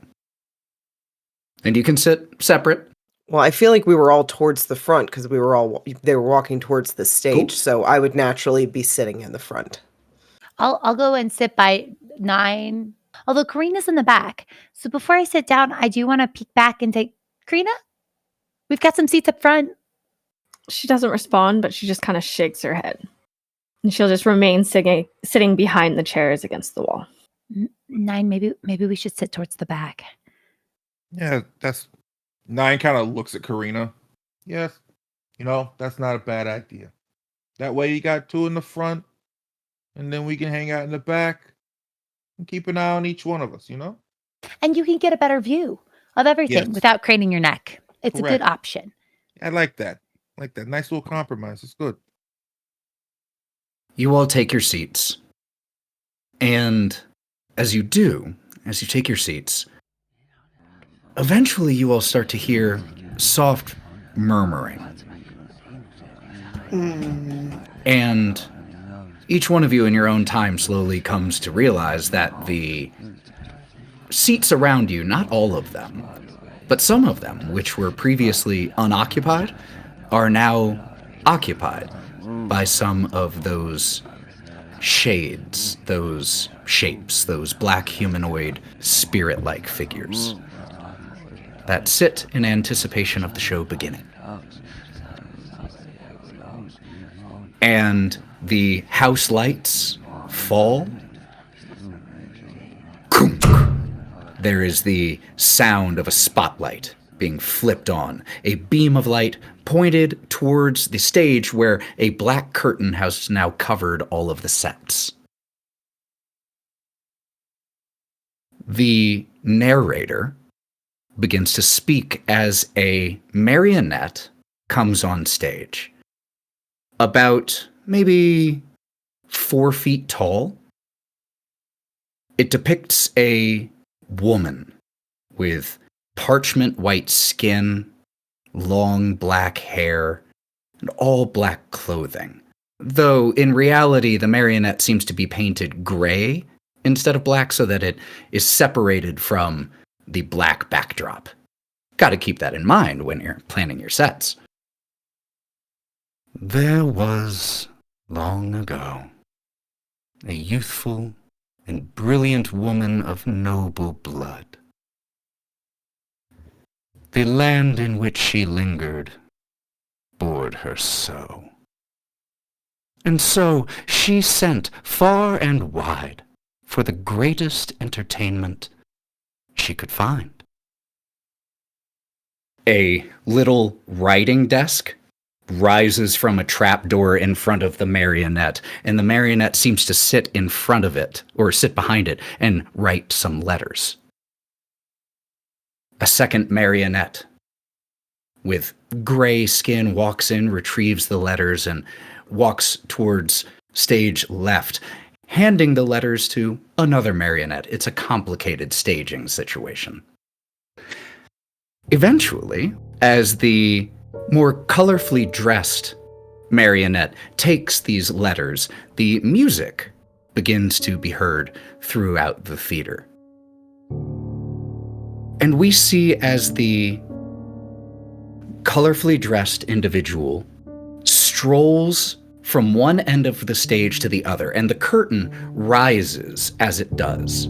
Speaker 1: And you can sit separate.
Speaker 5: Well, I feel like we were all towards the front because they were walking towards the stage,
Speaker 1: Cool.
Speaker 5: so I would naturally be sitting in the front.
Speaker 6: I'll go and sit by Nyne. Although Karina's in the back. So before I sit down, I do want to peek back and take Karina. We've got some seats up front.
Speaker 2: She doesn't respond, but she just kind of shakes her head. And she'll just remain sitting behind the chairs against the wall.
Speaker 6: Nyne, maybe we should sit towards the back.
Speaker 3: Yeah, that's... Nyne kind of looks at Karina. Yes, that's not a bad idea. That way you got two in the front, and then we can hang out in the back and keep an eye on each one of us,
Speaker 6: And you can get a better view of everything without craning your neck. It's
Speaker 3: Correct.
Speaker 6: a good option.
Speaker 3: I like that. Nice little compromise. It's good.
Speaker 1: You all take your seats. And as you take your seats, eventually you all start to hear soft murmuring. And each one of you in your own time slowly comes to realize that the seats around you, not all of them, but some of them, which were previously unoccupied, are now occupied by some of those shades, those shapes, those black humanoid spirit-like figures that sit in anticipation of the show beginning. And the house lights fall. There is the sound of a spotlight being flipped on, a beam of light pointed towards the stage where a black curtain has now covered all of the sets. The narrator begins to speak as a marionette comes on stage. About maybe 4 feet tall. It depicts a woman with parchment white skin, long black hair, and all black clothing. Though in reality, the marionette seems to be painted gray instead of black so that it is separated from the black backdrop. Got to keep that in mind when you're planning your sets. There was, long ago, a youthful and brilliant woman of noble blood. The land in which she lingered bored her so. And so she sent far and wide for the greatest entertainment she could find. A little writing desk rises from a trapdoor in front of the marionette, and the marionette seems to sit in front of it, or sit behind it, and write some letters. A second marionette with gray skin walks in, retrieves the letters, and walks towards stage left, handing the letters to another marionette. It's a complicated staging situation. Eventually, as the more colorfully dressed marionette takes these letters, the music begins to be heard throughout the theater. And we see as the colorfully dressed individual strolls from one end of the stage to the other, and the curtain rises as it does.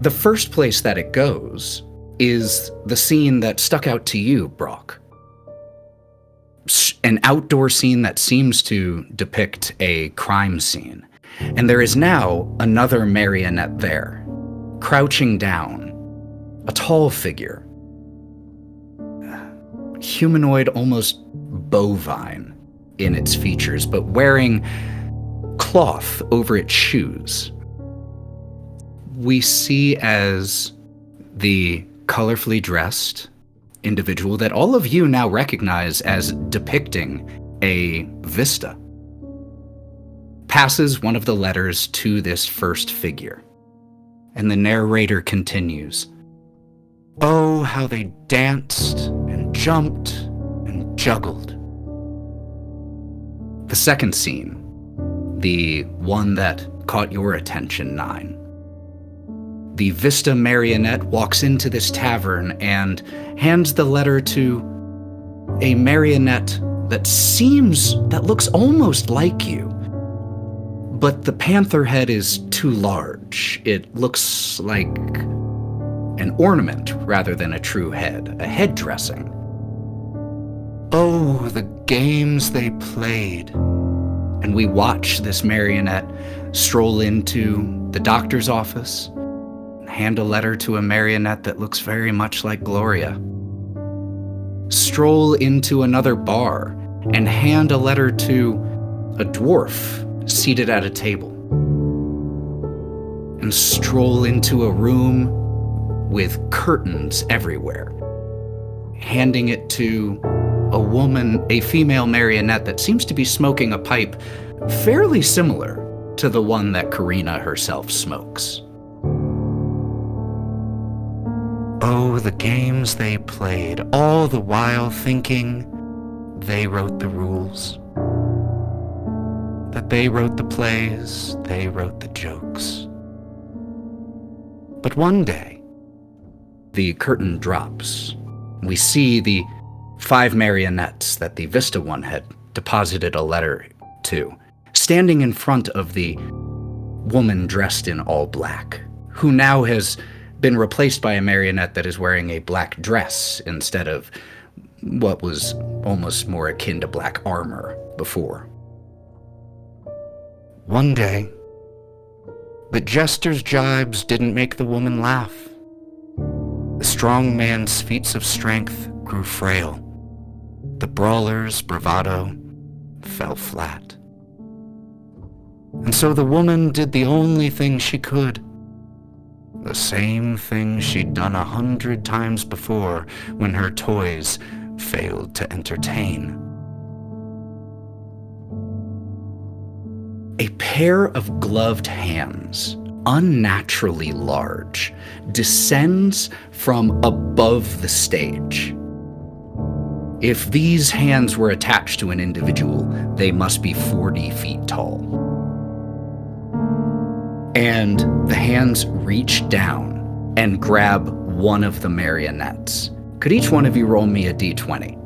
Speaker 1: The first place that it goes is the scene that stuck out to you, Brawk. An outdoor scene that seems to depict a crime scene. And there is now another marionette there, crouching down, a tall figure, humanoid, almost bovine in its features, but wearing cloth over its shoes. We see as the colorfully dressed individual that all of you now recognize as depicting a vista passes one of the letters to this first figure. And the narrator continues, "Oh, how they danced and jumped and juggled." The second scene, the one that caught your attention, Nyne. The Vista marionette walks into this tavern and hands the letter to a marionette that looks almost like you. But the panther head is too large. It looks like an ornament rather than a true head, a head dressing. Oh, the games they played. And we watch this marionette stroll into the doctor's office, hand a letter to a marionette that looks very much like Gloria. Stroll into another bar and hand a letter to a dwarf seated at a table. And stroll into a room with curtains everywhere, handing it to a female marionette that seems to be smoking a pipe fairly similar to the one that Karina herself smokes. Oh, the games they played, all the while thinking they wrote the rules. That they wrote the plays, they wrote the jokes. But one day, the curtain drops. We see the 5 marionettes that the Vista one had deposited a letter to, standing in front of the woman dressed in all black, who now has been replaced by a marionette that is wearing a black dress instead of what was almost more akin to black armor before. One day, the jester's jibes didn't make the woman laugh. The strong man's feats of strength grew frail. The brawler's bravado fell flat. And so the woman did the only thing she could. The same thing she'd done 100 times before when her toys failed to entertain. A pair of gloved hands, unnaturally large, descends from above the stage. If these hands were attached to an individual, they must be 40 feet tall. And the hands reach down and grab one of the marionettes. Could each one of you roll me a d20?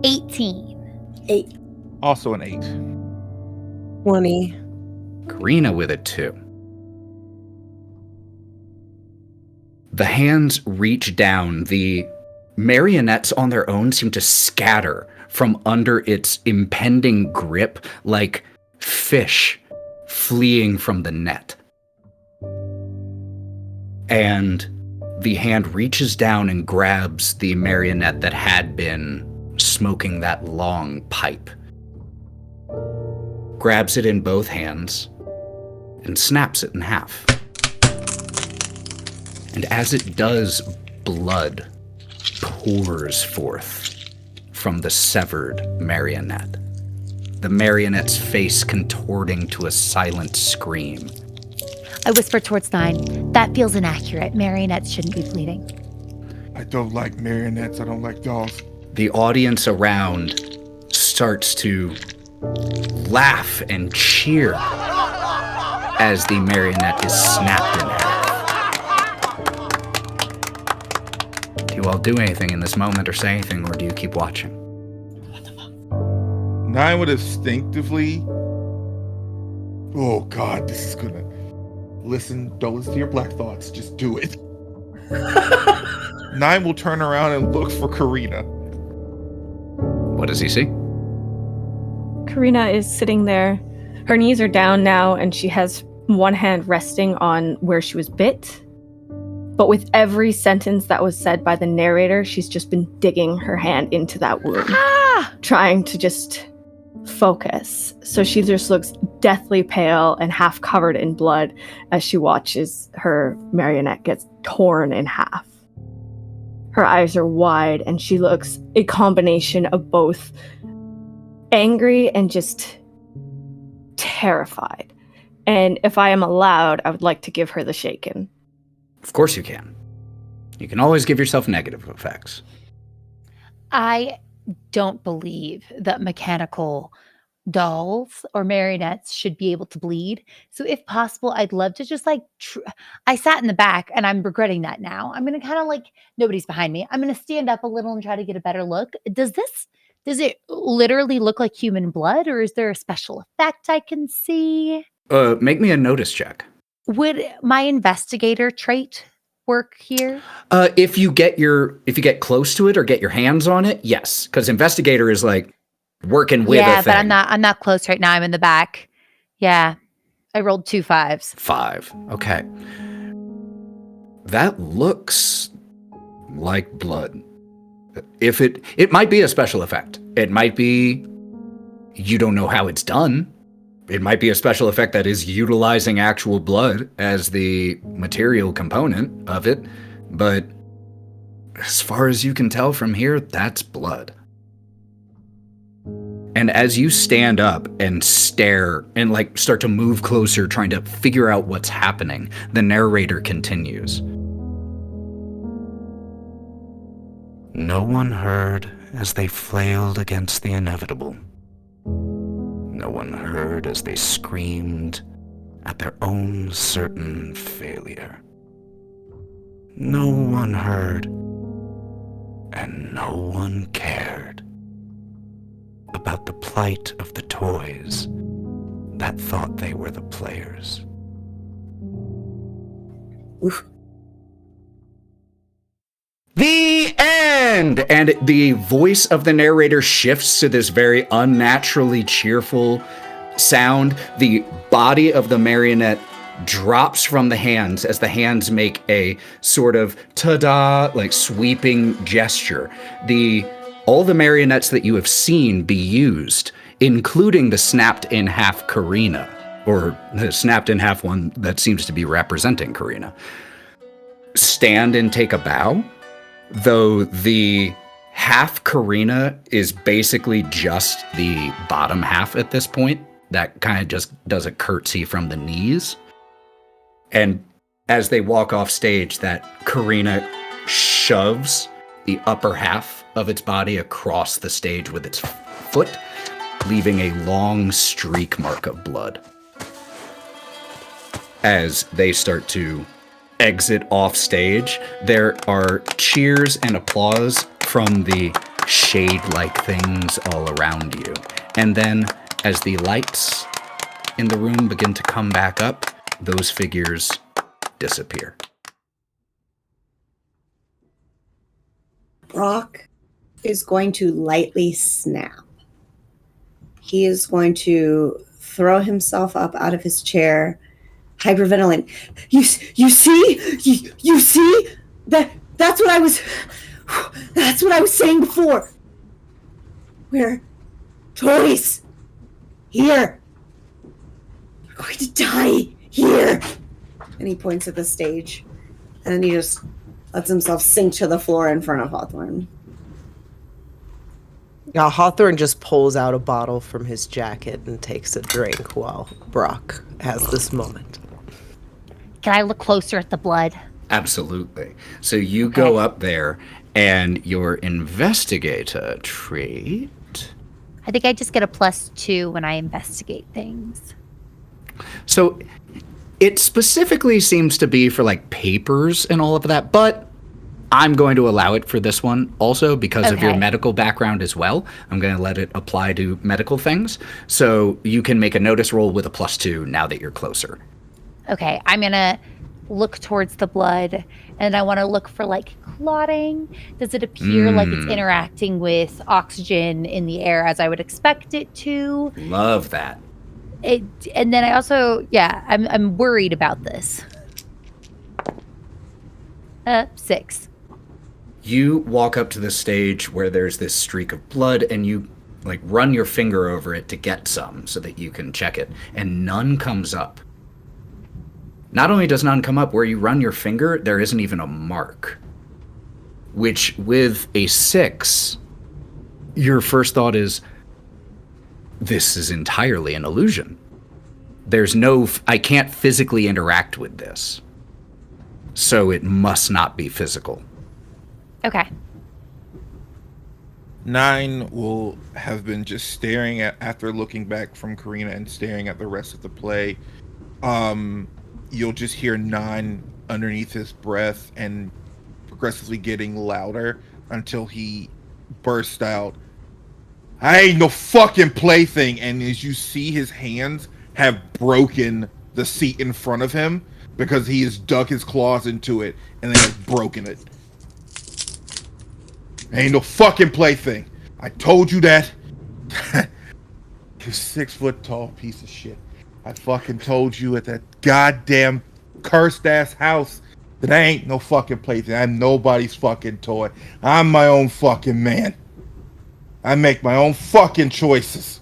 Speaker 6: 18.
Speaker 4: 8.
Speaker 3: Also an 8.
Speaker 5: 20.
Speaker 1: Karina with a 2. The hands reach down. The marionettes on their own seem to scatter from under its impending grip like fish fleeing from the net. And the hand reaches down and grabs the marionette that had been smoking that long pipe. Grabs it in both hands and snaps it in half. And as it does, blood pours forth from the severed marionette. The marionette's face contorting to a silent scream.
Speaker 6: I whisper towards Nyne. That feels inaccurate. Marionettes shouldn't be bleeding.
Speaker 3: I don't like marionettes. I don't like dolls.
Speaker 1: The audience around starts to laugh and cheer as the marionette is snapped in half. Do you all do anything in this moment or say anything, or do you keep watching?
Speaker 3: Nyne would instinctively... Oh, God, this is gonna... Don't listen to your black thoughts. Just do it. Nyne will turn around and look for Karina.
Speaker 1: What does he see?
Speaker 2: Karina is sitting there. Her knees are down now, and she has one hand resting on where she was bit. But with every sentence that was said by the narrator, she's just been digging her hand into that wound, trying to just focus. So she just looks deathly pale and half covered in blood as she watches her marionette get torn in half. Her eyes are wide, and she looks a combination of both angry and just terrified. And if I am allowed, I would like to give her the shaken.
Speaker 1: Of course you can. You can always give yourself negative effects.
Speaker 6: I don't believe that mechanical dolls or marionettes should be able to bleed. So if possible, I'd love to just I sat in the back and I'm regretting that now. I'm going to kind of nobody's behind me. I'm going to stand up a little and try to get a better look. Does it literally look like human blood, or is there a special effect I can see?
Speaker 1: Make me a notice check.
Speaker 6: Would my investigator trait work here?
Speaker 1: If you get close to it or get your hands on it, yes. Because investigator is working with a thing.
Speaker 6: Yeah, but I'm not close right now. I'm in the back. Yeah. I rolled 2 5s.
Speaker 1: 5. Okay. That looks like blood. If it might be a special effect. It might be you don't know how it's done. It might be a special effect that is utilizing actual blood as the material component of it, but as far as you can tell from here, that's blood. And as you stand up and stare and start to move closer, trying to figure out what's happening, the narrator continues. No one heard as they flailed against the inevitable. No one heard as they screamed at their own certain failure. No one heard, and no one cared about the plight of the toys that thought they were the players.
Speaker 5: Oof.
Speaker 1: The end! And the voice of the narrator shifts to this very unnaturally cheerful sound. The body of the marionette drops from the hands as the hands make a sort of ta-da, sweeping gesture. All the marionettes that you have seen be used, including the snapped in half Karina, or the snapped in half one that seems to be representing Karina, stand and take a bow. Though the half Karina is basically just the bottom half at this point, that kind of just does a curtsy from the knees. And as they walk off stage, that Karina shoves the upper half of its body across the stage with its foot, leaving a long streak mark of blood. As they start to exit off stage, there are cheers and applause from the shade-like things all around you. And then, as the lights in the room begin to come back up, those figures disappear.
Speaker 4: Brawk is going to lightly snap. He is going to throw himself up out of his chair, hyperventilating. You see? You see? That's what I was saying before. We're toys. Here. We're going to die here. And he points at the stage. And then he just lets himself sink to the floor in front of Hawthorne.
Speaker 5: Yeah, Hawthorne just pulls out a bottle from his jacket and takes a drink while Brawk has this moment.
Speaker 6: Can I look closer at the blood?
Speaker 1: Absolutely. So you go up there, and your investigator trait.
Speaker 6: I think I just get a +2 when I investigate things.
Speaker 1: So it specifically seems to be for like papers and all of that, but I'm going to allow it for this one also because of your medical background as well. I'm going to let it apply to medical things. So you can make a notice roll with a +2 now that you're closer.
Speaker 6: Okay, I'm going to look towards the blood, and I want to look for like clotting. Does it appear like it's interacting with oxygen in the air as I would expect it to?
Speaker 1: Love that.
Speaker 6: And then I also, I'm worried about this. 6.
Speaker 1: You walk up to the stage where there's this streak of blood, and you like run your finger over it to get some so that you can check it, and none comes up. Not only does none come up, where you run your finger, there isn't even a mark. Which, with a 6, your first thought is, this is entirely an illusion. There's I can't physically interact with this. So it must not be physical.
Speaker 6: Okay.
Speaker 3: Nyne will have been just staring after looking back from Karina and staring at the rest of the play. You'll just hear Nyne underneath his breath and progressively getting louder until he bursts out, "I ain't no fucking plaything!" And as you see, his hands have broken the seat in front of him because he has dug his claws into it and then has broken it. "Ain't no fucking plaything. I told you that." You 6 foot tall piece of shit. I fucking told you at that goddamn cursed ass house that I ain't no fucking plaything. I'm nobody's fucking toy. I'm my own fucking man. I make my own fucking choices.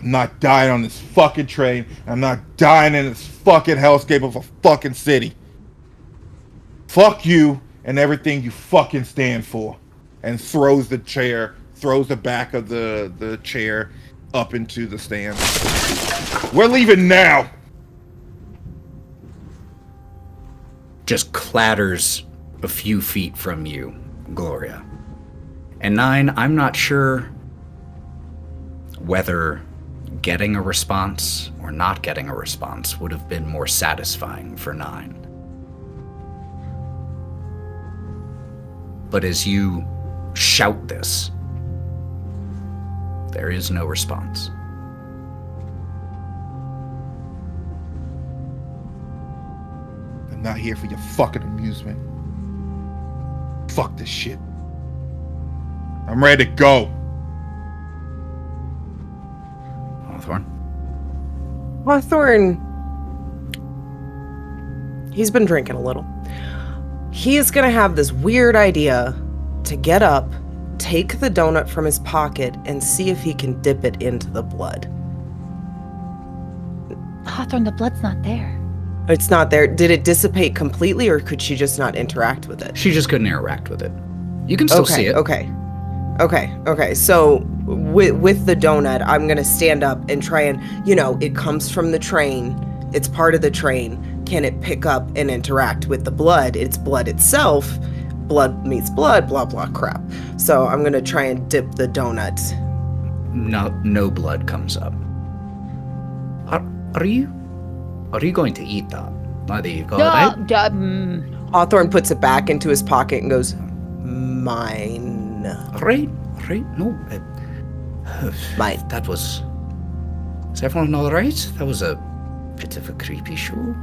Speaker 3: I'm not dying on this fucking train. I'm not dying in this fucking hellscape of a fucking city. Fuck you and everything you fucking stand for. And throws the back of the chair up into the stand. "We're leaving now."
Speaker 1: Just clatters a few feet from you, Gloria. And Nyne, I'm not sure whether getting a response or not getting a response would have been more satisfying for Nyne. But as you shout this, there is no response.
Speaker 3: I'm not here for your fucking amusement. Fuck this shit. I'm ready to go.
Speaker 1: Hawthorne?
Speaker 5: Hawthorne, he's been drinking a little. He is going to have this weird idea to get up, take the donut from his pocket, and see if he can dip it into the blood.
Speaker 6: Hawthorne, the blood's not there.
Speaker 5: It's not there. Did it dissipate completely, or could she just not interact with it?
Speaker 1: She just couldn't interact with it. You can still see it.
Speaker 5: Okay. So with the donut, I'm going to stand up and try and, it comes from the train. It's part of the train. Can it pick up and interact with the blood? It's blood itself. Blood meets blood, blah, blah, crap. So I'm going to try and dip the donut.
Speaker 1: No blood comes up. Are you going to eat that? Now that you've got it?
Speaker 5: Hawthorne puts it back into his pocket and goes, "Mine."
Speaker 1: Right. No.
Speaker 5: Mine.
Speaker 1: That was... Is everyone all right? That was a bit of a creepy show.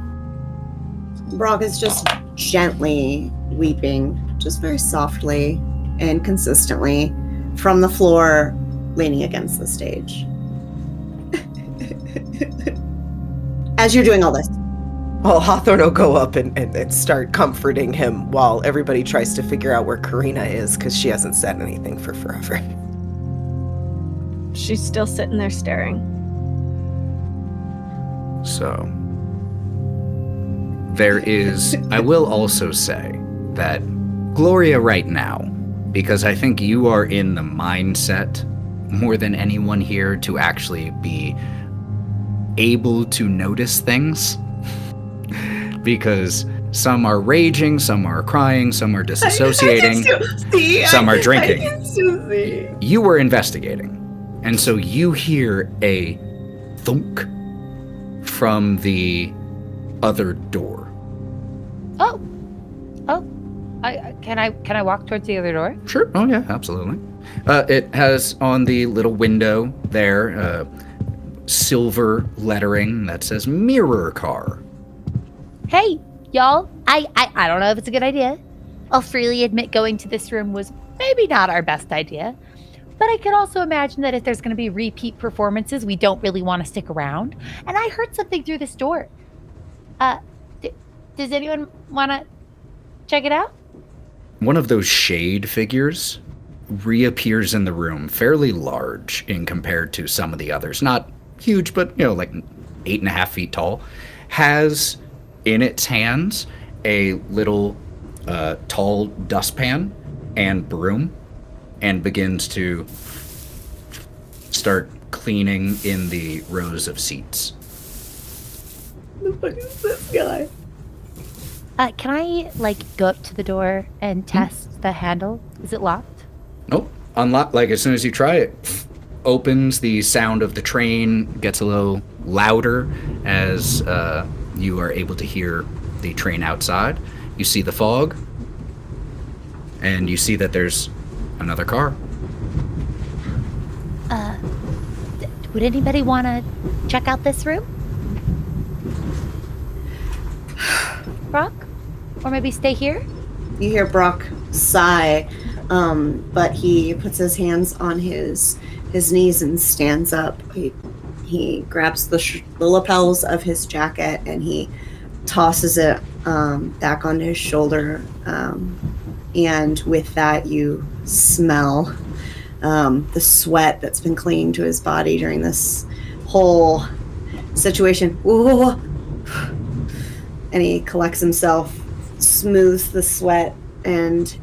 Speaker 4: Brawk is just gently weeping, just very softly and consistently from the floor, leaning against the stage. As you're doing all this.
Speaker 5: Well, Hawthorne will go up and start comforting him while everybody tries to figure out where Karina is, because she hasn't said anything for forever.
Speaker 2: She's still sitting there staring.
Speaker 1: So, there is, I will also say that Gloria right now, because I think you are in the mindset more than anyone here to actually be able to notice things. Because some are raging, some are crying, some are disassociating, some are drinking. You were investigating. And so you hear a thunk from the other door.
Speaker 6: Oh. Can I walk towards the other door?
Speaker 1: Sure. Oh yeah, absolutely. It has on the little window there silver lettering that says mirror car.
Speaker 6: Hey, y'all. I don't know if it's a good idea. I'll freely admit going to this room was maybe not our best idea. But I could also imagine that if there's going to be repeat performances, we don't really want to stick around. And I heard something through this door. Does anyone want to check it out?
Speaker 1: One of those shade figures reappears in the room, fairly large in compared to some of the others. Not huge, but, like 8.5 feet tall. Has in its hands a little tall dustpan and broom, and begins to start cleaning in the rows of seats.
Speaker 4: The fuck is this guy?
Speaker 6: Can I, go up to the door and test the handle? Is it locked?
Speaker 1: Nope. Unlock, as soon as you try it, opens. The sound of the train gets a little louder as you are able to hear the train outside. You see the fog, and you see that there's another car.
Speaker 6: Would anybody want to check out this room? Brawk? Or maybe stay here?
Speaker 4: You hear Brawk sigh, but he puts his hands on his knees and stands up. He grabs the lapels of his jacket and he tosses it back onto his shoulder. And with that, you smell the sweat that's been clinging to his body during this whole situation. Ooh. And he collects himself, smooths the sweat and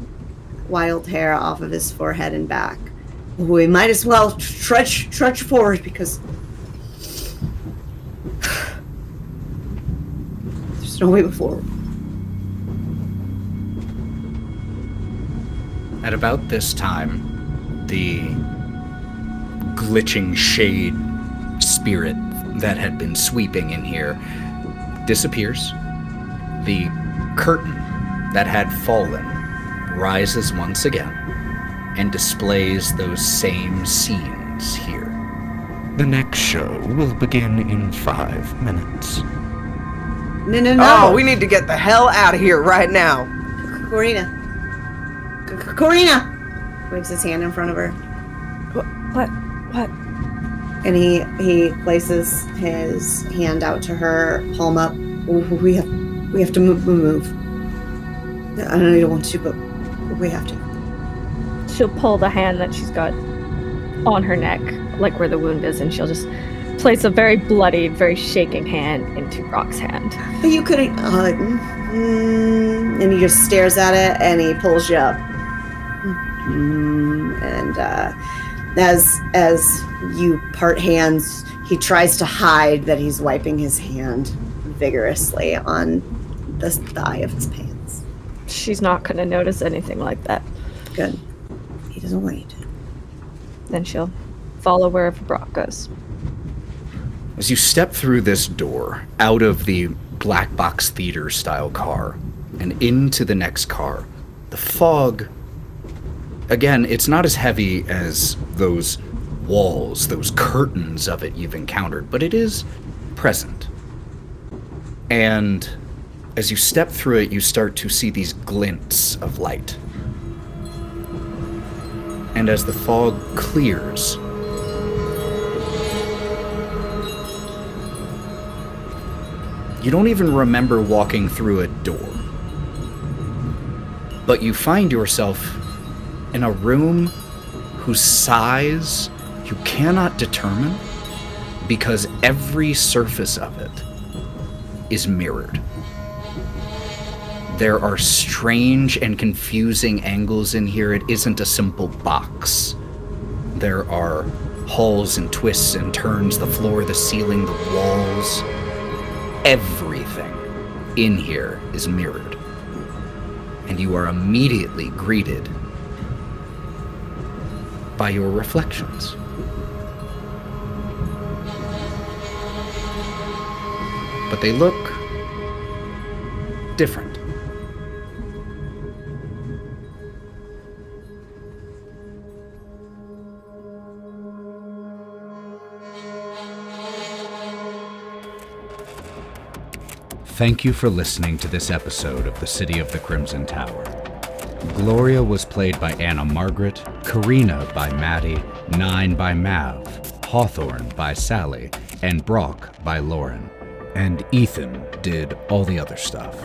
Speaker 4: wild hair off of his forehead and back. We might as well trudge forward because there's no way before.
Speaker 1: At about this time, the glitching shade spirit that had been sweeping in here disappears. The curtain that had fallen rises once again and displays those same scenes here. The next show will begin in 5 minutes.
Speaker 4: No.
Speaker 5: Oh, we need to get the hell out of here right now.
Speaker 4: Karina. Karina! Waves his hand in front of her.
Speaker 2: What?
Speaker 4: And he places his hand out to her, palm up. We have to move. I don't want to, but we have to.
Speaker 2: She'll pull the hand that she's got on her neck, like where the wound is, and she'll just place a very bloodied, very shaking hand into Brawk's hand.
Speaker 4: But you couldn't. And he just stares at it, and he pulls you up. And as you part hands, he tries to hide that he's wiping his hand vigorously on the thigh of his pants.
Speaker 2: She's not going to notice anything like that.
Speaker 4: Good. He doesn't want you to.
Speaker 2: Then she'll follow wherever Brawk goes.
Speaker 1: As you step through this door, out of the black box theater style car, and into the next car, the fog, again, it's not as heavy as those walls, those curtains of it you've encountered, but it is present. And As you step through it, you start to see these glints of light. And as the fog clears, you don't even remember walking through a door. But you find yourself in a room whose size you cannot determine because every surface of it is mirrored. There are strange and confusing angles in here. It isn't a simple box. There are halls and twists and turns, the floor, the ceiling, the walls. Everything in here is mirrored. And you are immediately greeted by your reflections. But they look different. Thank you for listening to this episode of The City of the Crimson Tower. Gloria was played by AnotherBug, Karina by Matty, Nyne by Mav, Hawthorne by Sally, and Brawk by Lauren. And Ethan did all the other stuff.